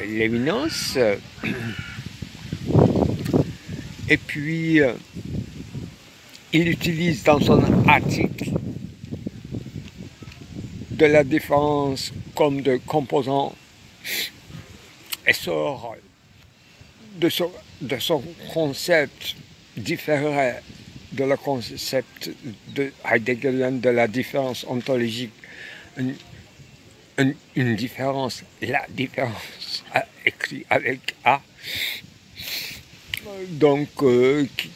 Lévinas, et puis il utilise dans son article de la différence comme de composant et sort de son concept différé de le concept de Heideggerien de la différence ontologique, une différence, la différence écrit avec A, donc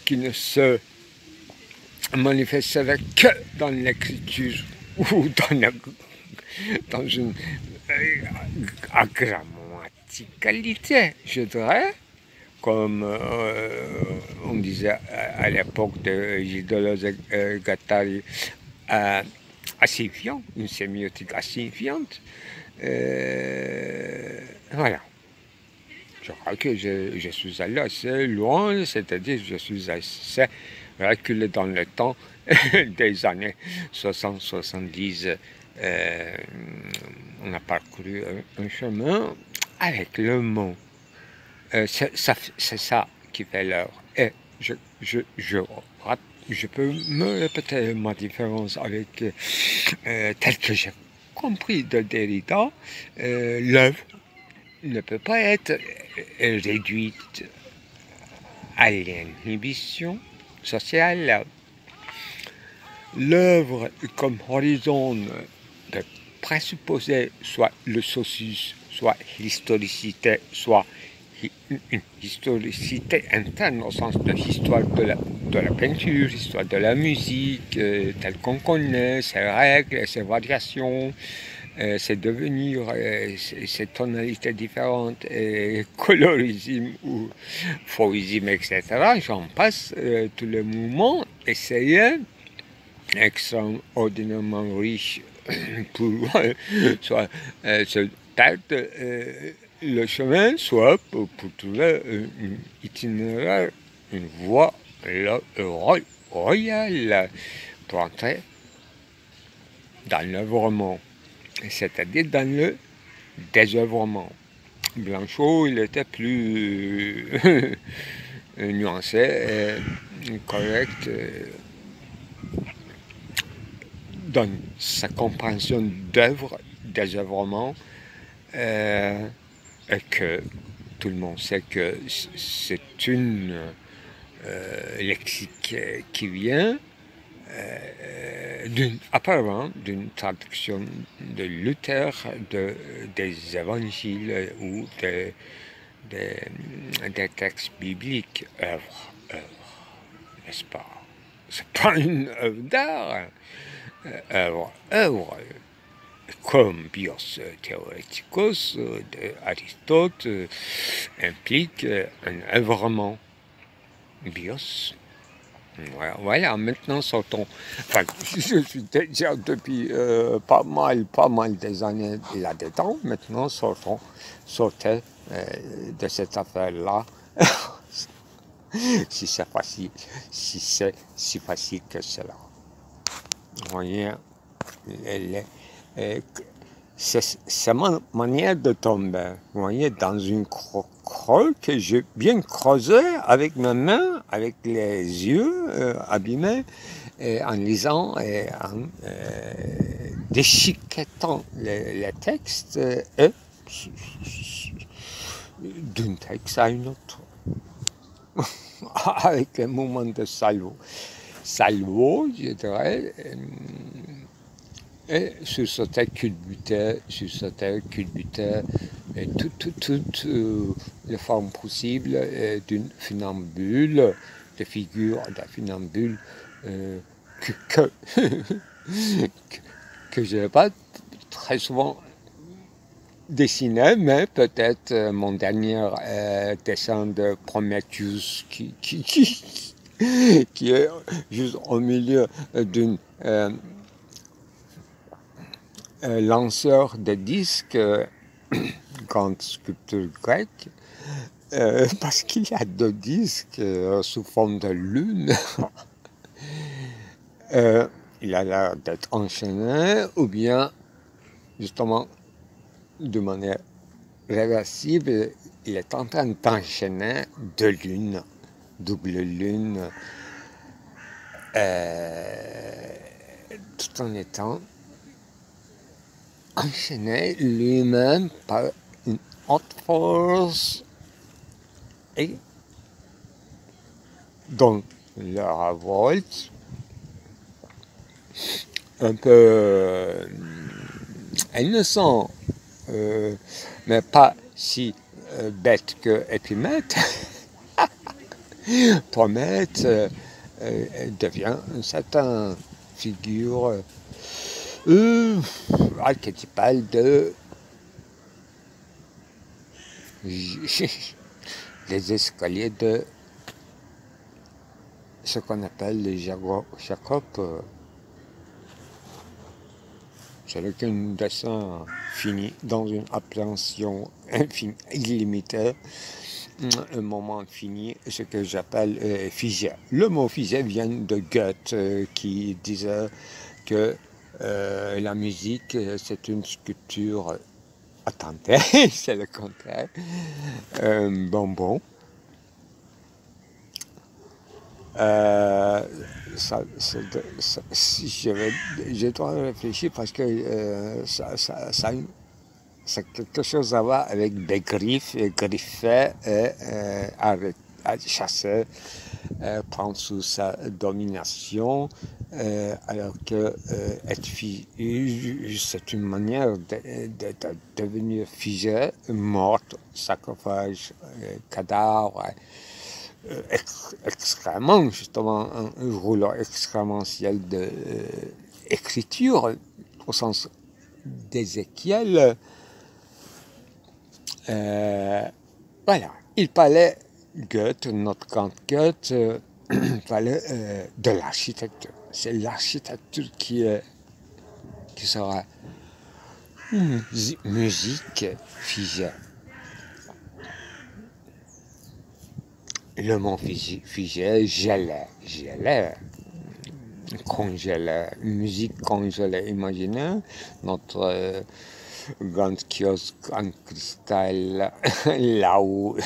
qui ne se manifesterait que dans l'écriture ou dans une grammaticalité, je dirais, comme on disait à l'époque de Gilles Deleuze-Guattari, assignifiant, une sémiotique assignifiante. Voilà. Je crois que je suis allé assez loin, c'est-à-dire je suis assez reculé dans le temps des années 60-70. On a parcouru un chemin avec le mot. C'est ça qui fait l'heure. Et je peux me répéter ma différence avec tel que j'ai compris de Derrida. L'œuvre ne peut pas être réduite à l'inhibition sociale. L'œuvre comme horizon de présupposer soit le socius, soit l'historicité, soit une historicité interne au sens de l'histoire de la peinture, l'histoire de la musique, telle qu'on connaît, ses règles, ses variations, ses devenirs, ses tonalités différentes, colorisme ou fauvisme, etc. J'en passe tous les mouvements, essayer extraordinairement riche pour soit se perdre le chemin, soit pour trouver un itinéraire, une voie royale pour entrer dans l'œuvrement, c'est-à-dire dans le désœuvrement. Blanchot, il était plus nuancé, correct dans sa compréhension d'œuvre, désœuvrement, et que tout le monde sait que c'est une lexique qui vient apparemment d'une traduction de Luther des évangiles ou des textes bibliques, œuvre, n'est-ce pas? C'est pas une œuvre d'art, œuvre, comme bios theoreticus d'Aristote implique un œuvrement. Bios. Voilà, maintenant sortons. Enfin, je suis déjà depuis pas mal des années là-dedans. Maintenant sortez de cette affaire-là. Si c'est facile, si c'est si facile que cela. Vous voyez, c'est ma manière de tomber. Vous voyez, dans une creux que j'ai bien creusé avec mes mains, avec les yeux abîmés, en lisant et en déchiquetant les textes et d'un texte à un autre. Avec un moment de salvo, je dirais, et sur ce texte culbuté, et toutes les formes possibles d'une funambule, de figure d'un funambule que je n'ai pas très souvent dessiné, mais peut-être mon dernier dessin de Prometheus qui est juste au milieu d'une lanceur de disques, grande sculpture grecque, parce qu'il y a 2 disques sous forme de lune. Il a l'air d'être enchaîné, ou bien justement de manière réversible, il est en train d'enchaîner 2 lunes, double lune, tout en étant enchaîné lui-même par une haute force et donc la révolte un peu innocent, mais pas si bête que Épimètre. Promètre devient une certaine figure archétypale des escaliers de ce qu'on appelle les Jacob. C'est qu'un dessin fini dans une appréhension infinie, illimitée, un moment fini, ce que j'appelle figé. Le mot figé vient de Goethe qui disait que la musique c'est une sculpture. Attendez, c'est le contraire. Bonbon. Je dois réfléchir parce que ça quelque chose à voir avec des griffes, griffées et à chasser, prendre sous sa domination, alors que être c'est une manière de devenir figé, morte, sarcophage, cadavre, excrément, justement, un rouleau excrémentiel d'écriture, au sens d'Ézéchiel. Voilà, il parlait Goethe, notre grand Goethe, parlait de l'architecture. C'est l'architecture qui sera une musique figée. Le mot figé, gelé, congelé, musique congelée. Imaginez notre grand kiosque en cristal, là où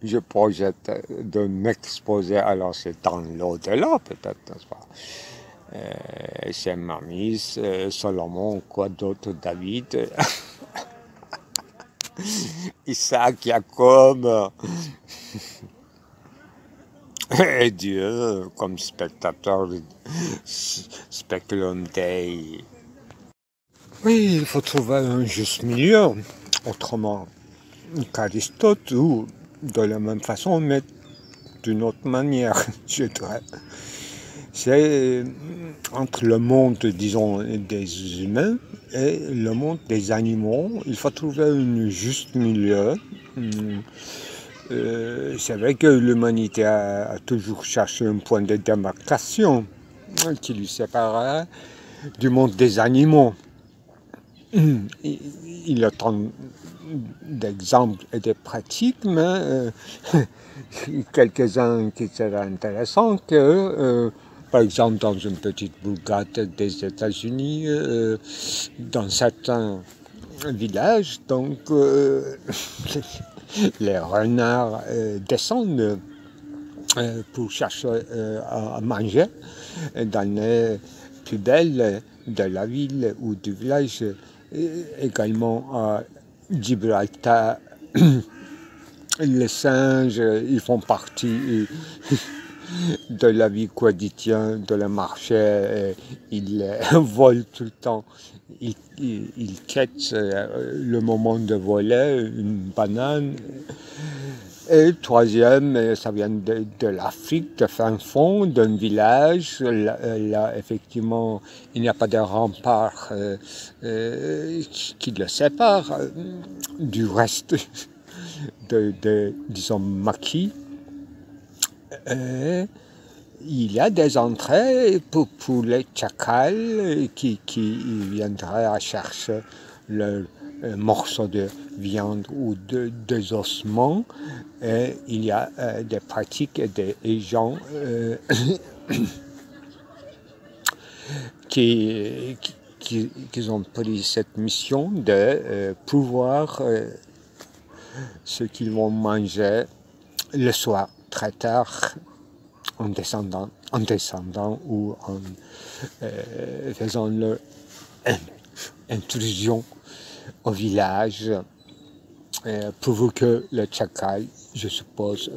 je projette de m'exposer. Alors c'est dans l'au-delà peut-être, n'est-ce pas? C'est Mamis, Salomon, quoi d'autre, David, Isaac, Jacob, et Dieu comme spectateur, Speculum Dei. Oui, il faut trouver un juste milieu, autrement qu'Aristote, ou de la même façon, mais d'une autre manière, je dirais. C'est entre le monde, disons, des humains et le monde des animaux. Il faut trouver un juste milieu. C'est vrai que l'humanité a toujours cherché un point de démarcation qui lui séparait du monde des animaux. Il y a tant d'exemples et de pratiques, mais quelques-uns qui seraient intéressants que, par exemple, dans une petite bourgade des États-Unis, dans certains villages, donc les renards descendent pour chercher à manger dans les poubelles de la ville ou du village. Également à Gibraltar, les singes, ils font partie de la vie quotidienne, de la marché, ils volent tout le temps, ils quittent le moment de voler une banane. Et troisième, ça vient de l'Afrique, de fin fond, d'un village. Là, effectivement, il n'y a pas de rempart qui le sépare du reste disons, maquis. Et il y a des entrées pour les tchakals qui viendraient à chercher leur morceaux de viande ou des ossements. Et il y a des pratiques et des gens qui ont pris cette mission de pouvoir ce qu'ils vont manger le soir très tard en descendant ou en faisant leur intrusion au village, pourvu que le tchakal, je suppose,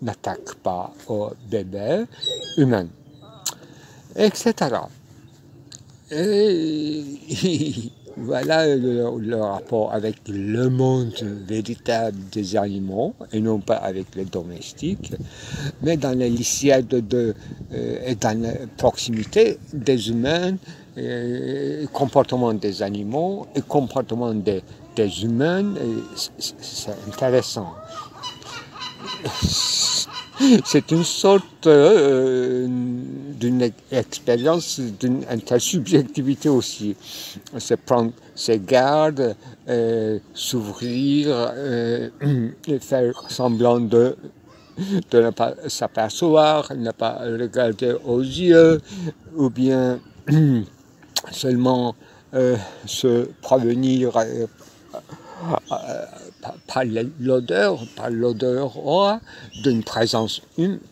n'attaque pas aux bébés humains, etc. Et voilà le rapport avec le monde véritable des animaux, et non pas avec les domestiques, mais dans les lisiades et dans la proximité des humains, comportement des animaux et comportement des humains, c'est intéressant. C'est une sorte d'une expérience, d'une intersubjectivité aussi. C'est prendre ses gardes, s'ouvrir, et faire semblant de ne pas s'apercevoir, ne pas regarder aux yeux, ou bien seulement se prévenir par l'odeur d'une présence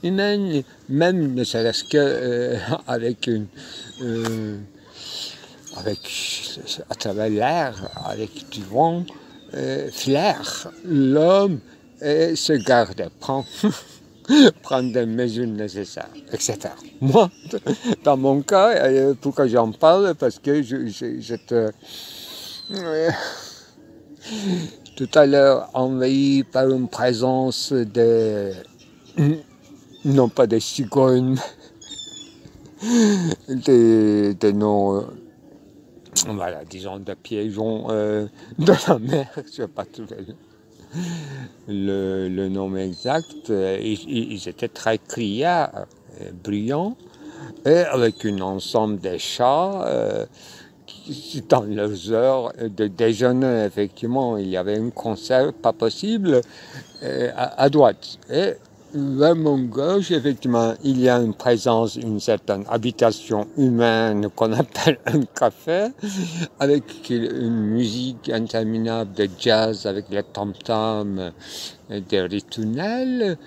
humaine, même ne serait-ce que avec à travers l'air, avec du vent, flair. L'homme et se garder, prendre des mesures nécessaires, etc. Moi, dans mon cas, pourquoi j'en parle? Parce que j'étais tout à l'heure envahi par une présence de, non pas des cigognes, de nos, voilà, disons, des pigeons de la mer, je ne sais pas tout le nom exact. Ils étaient très criards, bruyants, et avec un ensemble de chats qui, dans leurs heures de déjeuner, effectivement, il y avait un concert pas possible à droite. Et vers mon gauche, effectivement, il y a une présence, une certaine habitation humaine qu'on appelle un café, avec une musique interminable de jazz, avec les tam-tams, des ritournelles,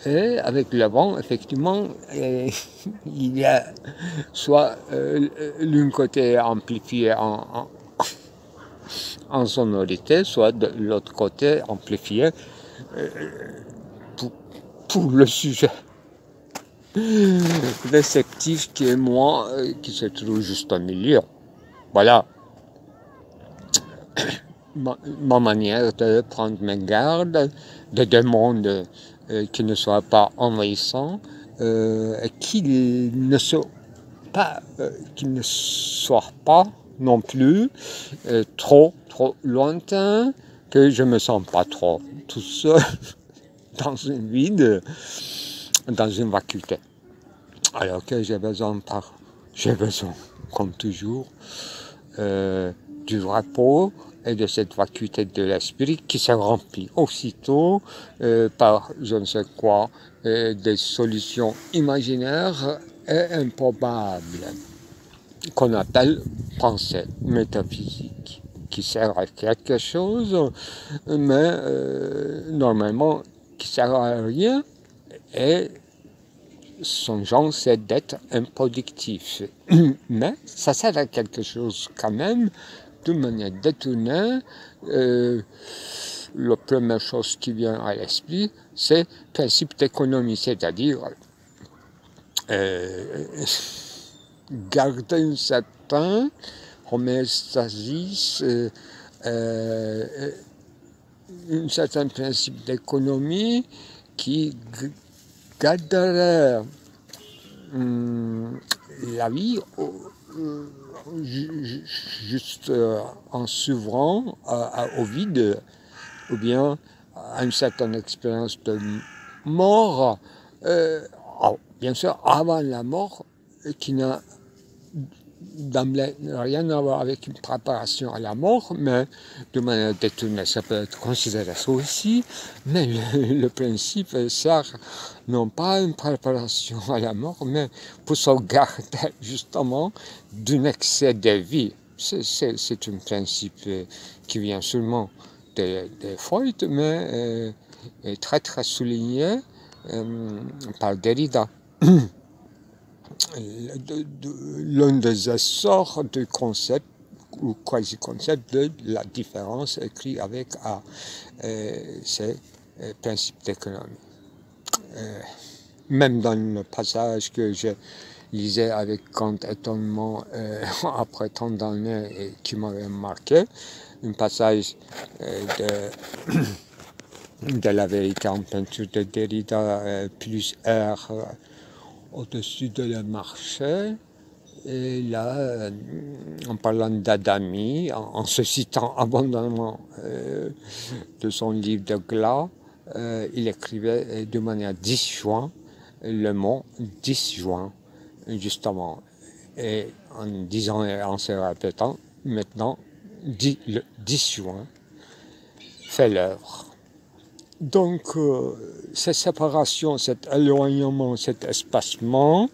et avec le vent, effectivement, il y a soit l'un côté amplifié en sonorité, soit de l'autre côté amplifié pour le sujet réceptif qui est moi, qui se trouve juste au milieu. Voilà ma manière de prendre mes gardes, de demander qui ne soit pas envahissant, qu'il ne soit pas non plus trop lointain, que je me sens pas trop tout seul dans une vide, dans une vacuité. Alors que j'ai besoin, comme toujours, du repos et de cette vacuité de l'esprit qui se remplit aussitôt par je ne sais quoi, des solutions imaginaires et improbables qu'on appelle pensée métaphysique, qui sert à quelque chose, mais normalement qui sert à rien, et son genre c'est d'être improductif. Mais ça sert à quelque chose quand même, de manière détournée. La première chose qui vient à l'esprit, c'est le principe d'économie, c'est-à-dire garder une certaine homéostasie, un certain principe d'économie qui garderait la vie juste en s'ouvrant au vide, ou bien à une certaine expérience de mort, bien sûr avant la mort, qui n'a d'emblée rien à voir avec une préparation à la mort, mais de manière détournée, ça peut être considéré ça aussi, mais le principe sert non pas à une préparation à la mort, mais pour sauvegarder justement d'un excès de vie. C'est un principe qui vient seulement de Freud, mais très très souligné par Derrida. L'un des essors du concept ou quasi-concept de la différence écrit avec A, c'est principe d'économie. Même dans le passage que je lisais avec grand étonnement après tant d'années et qui m'avait marqué, un passage de la vérité en peinture de Derrida plus R au-dessus de le marché, et là, en parlant d'Adami, en se citant abondamment de son livre de Glas, il écrivait de manière disjointe le mot disjoint, justement, et en disant et en se répétant, maintenant, le disjoint fait l'œuvre. Donc, cette séparation, cet éloignement, cet espacement,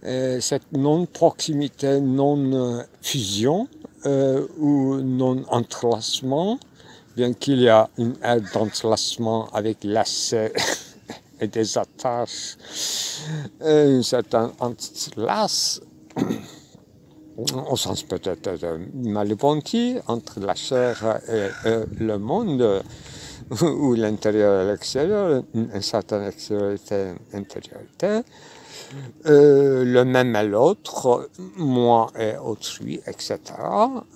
cette non-proximité, non-fusion ou non-entrelacement, bien qu'il y a une ère d'entrelacement avec lacets et des attaches, un certain entrelace, au sens peut-être de malbonté, entre la chair et le monde, ou l'intérieur et l'extérieur, une certaine extériorité, intériorité, le même à l'autre, moi et autrui, etc.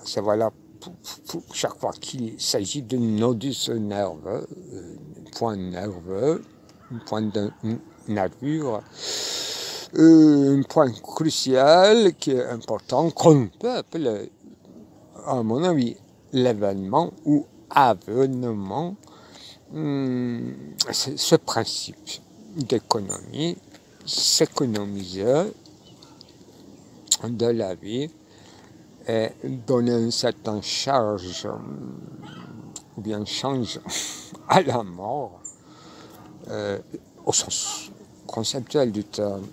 C'est voilà pour chaque fois qu'il s'agit de nodus nerveux, point nerveux, un point de nervure, un point crucial qui est important, qu'on peut appeler, à mon avis, l'événement ou avènement, ce principe d'économie, s'économiser de la vie et donner une certaine charge ou bien change à la mort, au sens conceptuel du terme,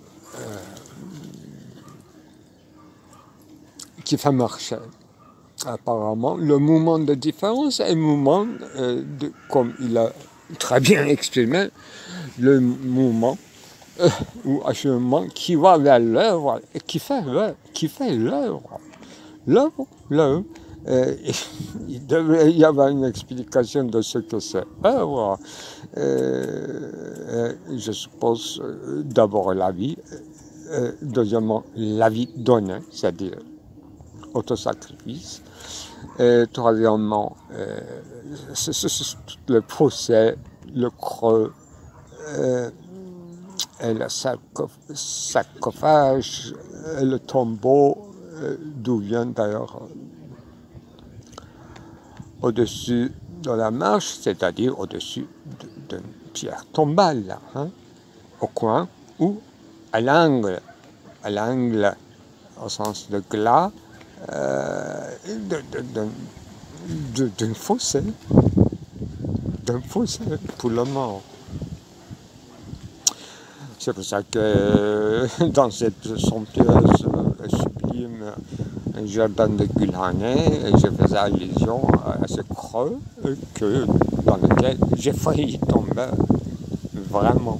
qui fait marcher. Apparemment, le mouvement de différence est un mouvement, comme il a très bien exprimé, le mouvement ou acheminement qui va vers l'œuvre et qui fait l'œuvre. L'œuvre. Il devrait y avoir une explication de ce que c'est œuvre. Je suppose d'abord la vie, deuxièmement la vie donnée, c'est-à-dire autosacrifice, et troisièmement le procès, le creux, et le sarcophage, et le tombeau, d'où vient d'ailleurs au-dessus de la marche, c'est-à-dire au-dessus d'une pierre tombale, au coin ou à l'angle au sens de glas, d'un fossé pour le mort. C'est pour ça que dans cette somptueuse et sublime jardin de Gulhané, je faisais allusion à ce creux dans lequel j'ai failli tomber, vraiment.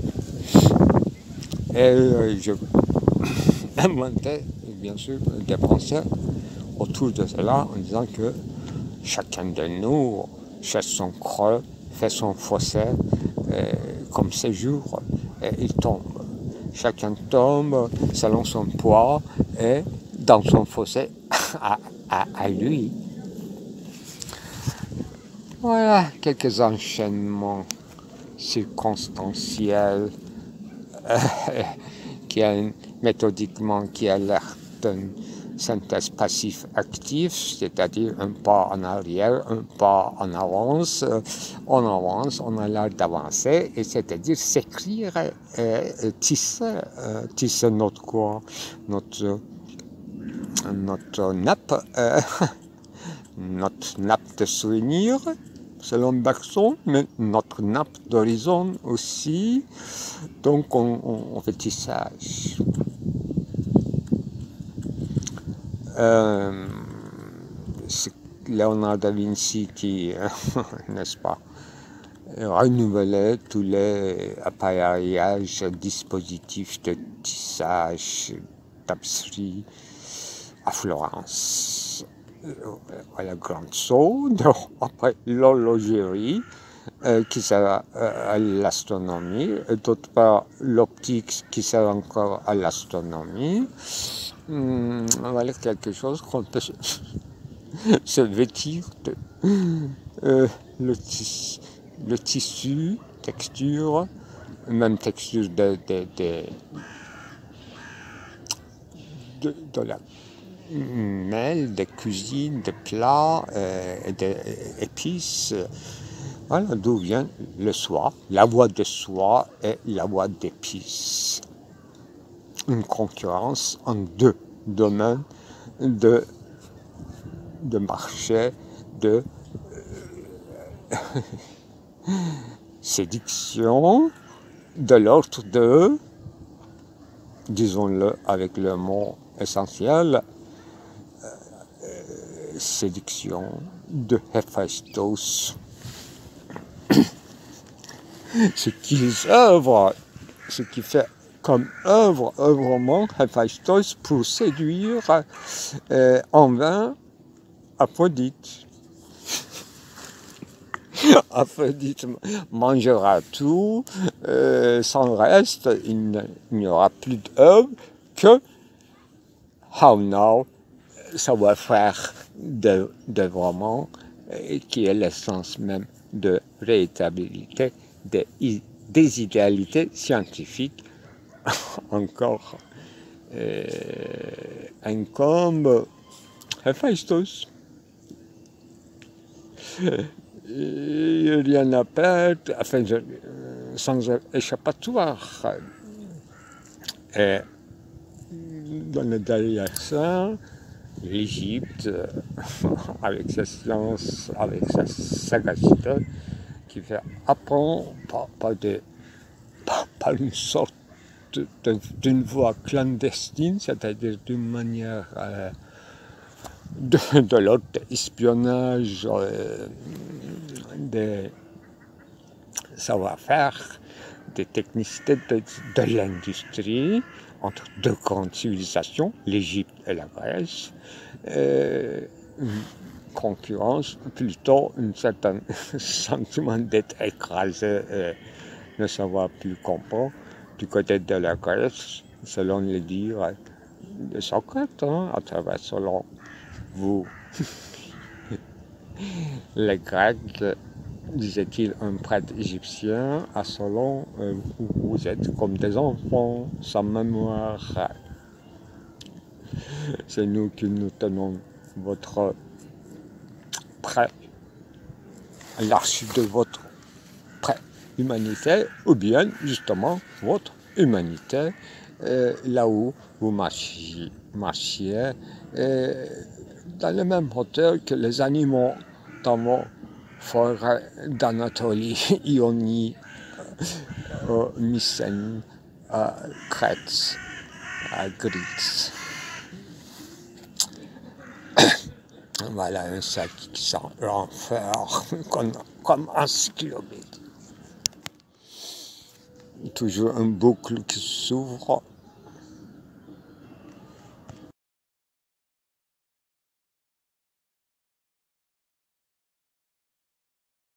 Et je inventais, bien sûr, des pensées autour de cela en disant que chacun de nous cherche son creux, fait son fossé, comme séjour, et il tombe. Chacun tombe selon son poids et dans son fossé à lui. Voilà quelques enchaînements circonstanciels méthodiquement qui alertent d'une synthèse passif-actif, c'est-à-dire un pas en arrière, un pas en avance, on a l'air d'avancer, et c'est-à-dire s'écrire, tisser notre quoi, notre nappe, notre nappe de souvenirs, selon Bergson, mais notre nappe d'horizon aussi. Donc on fait tissage. C'est Léonard da Vinci qui, n'est-ce pas, renouvelait tous les appareillages, dispositifs de tissage, tapisserie à Florence. À la Grande Saône, après l'horlogerie, qui sert à l'astronomie, et d'autre part l'optique qui sert encore à l'astronomie. Voilà quelque chose qu'on peut se vêtir de le tissu, texture, même texture de la mêle, des cuisines, des plats et des épices. Voilà d'où vient le soie, la voie de soie et la voie d'épices. Une concurrence en deux domaines de marché, de séduction, de l'ordre de, disons-le avec le mot essentiel, séduction de Héphaïstos. Ce qu'ils œuvrent, ce qui fait comme œuvrement Héphaïstos pour séduire en vain Aphrodite. Aphrodite mangera tout, sans reste, il n'y aura plus d'œuvre que Haunau savoir-faire de vraiment, qui est l'essence même de rétabillité des idéalités scientifiques. Encore incombe Héphaïstos. Il y en a perdre, enfin, sans échappatoire. Et dans le derrière ça, l'Égypte, avec sa science, avec sa sagacité, qui fait apprendre par une sorte d'une voie clandestine, c'est-à-dire d'une manière de l'autre espionnage des savoir-faire, des technicités de l'industrie entre deux grandes civilisations, l'Égypte et la Grèce, une concurrence, plutôt un certain sentiment d'être écrasé et ne savoir plus comprendre du côté de la Grèce, selon les dires de Socrate, à travers selon vous, les Grecs, disait-il un prêtre égyptien, à Solon, vous êtes comme des enfants sans mémoire. C'est nous qui nous tenons votre prêt, l'archive de votre pré-humanité, ou bien justement votre humanité, là où vous marchiez dans le même hauteur que les animaux dans vos forêts d'Anatolie, Ionie, Mycène, Crète, Gris. Voilà un sac qui sent l'enfer comme encyclopédie. Toujours un boucle qui s'ouvre.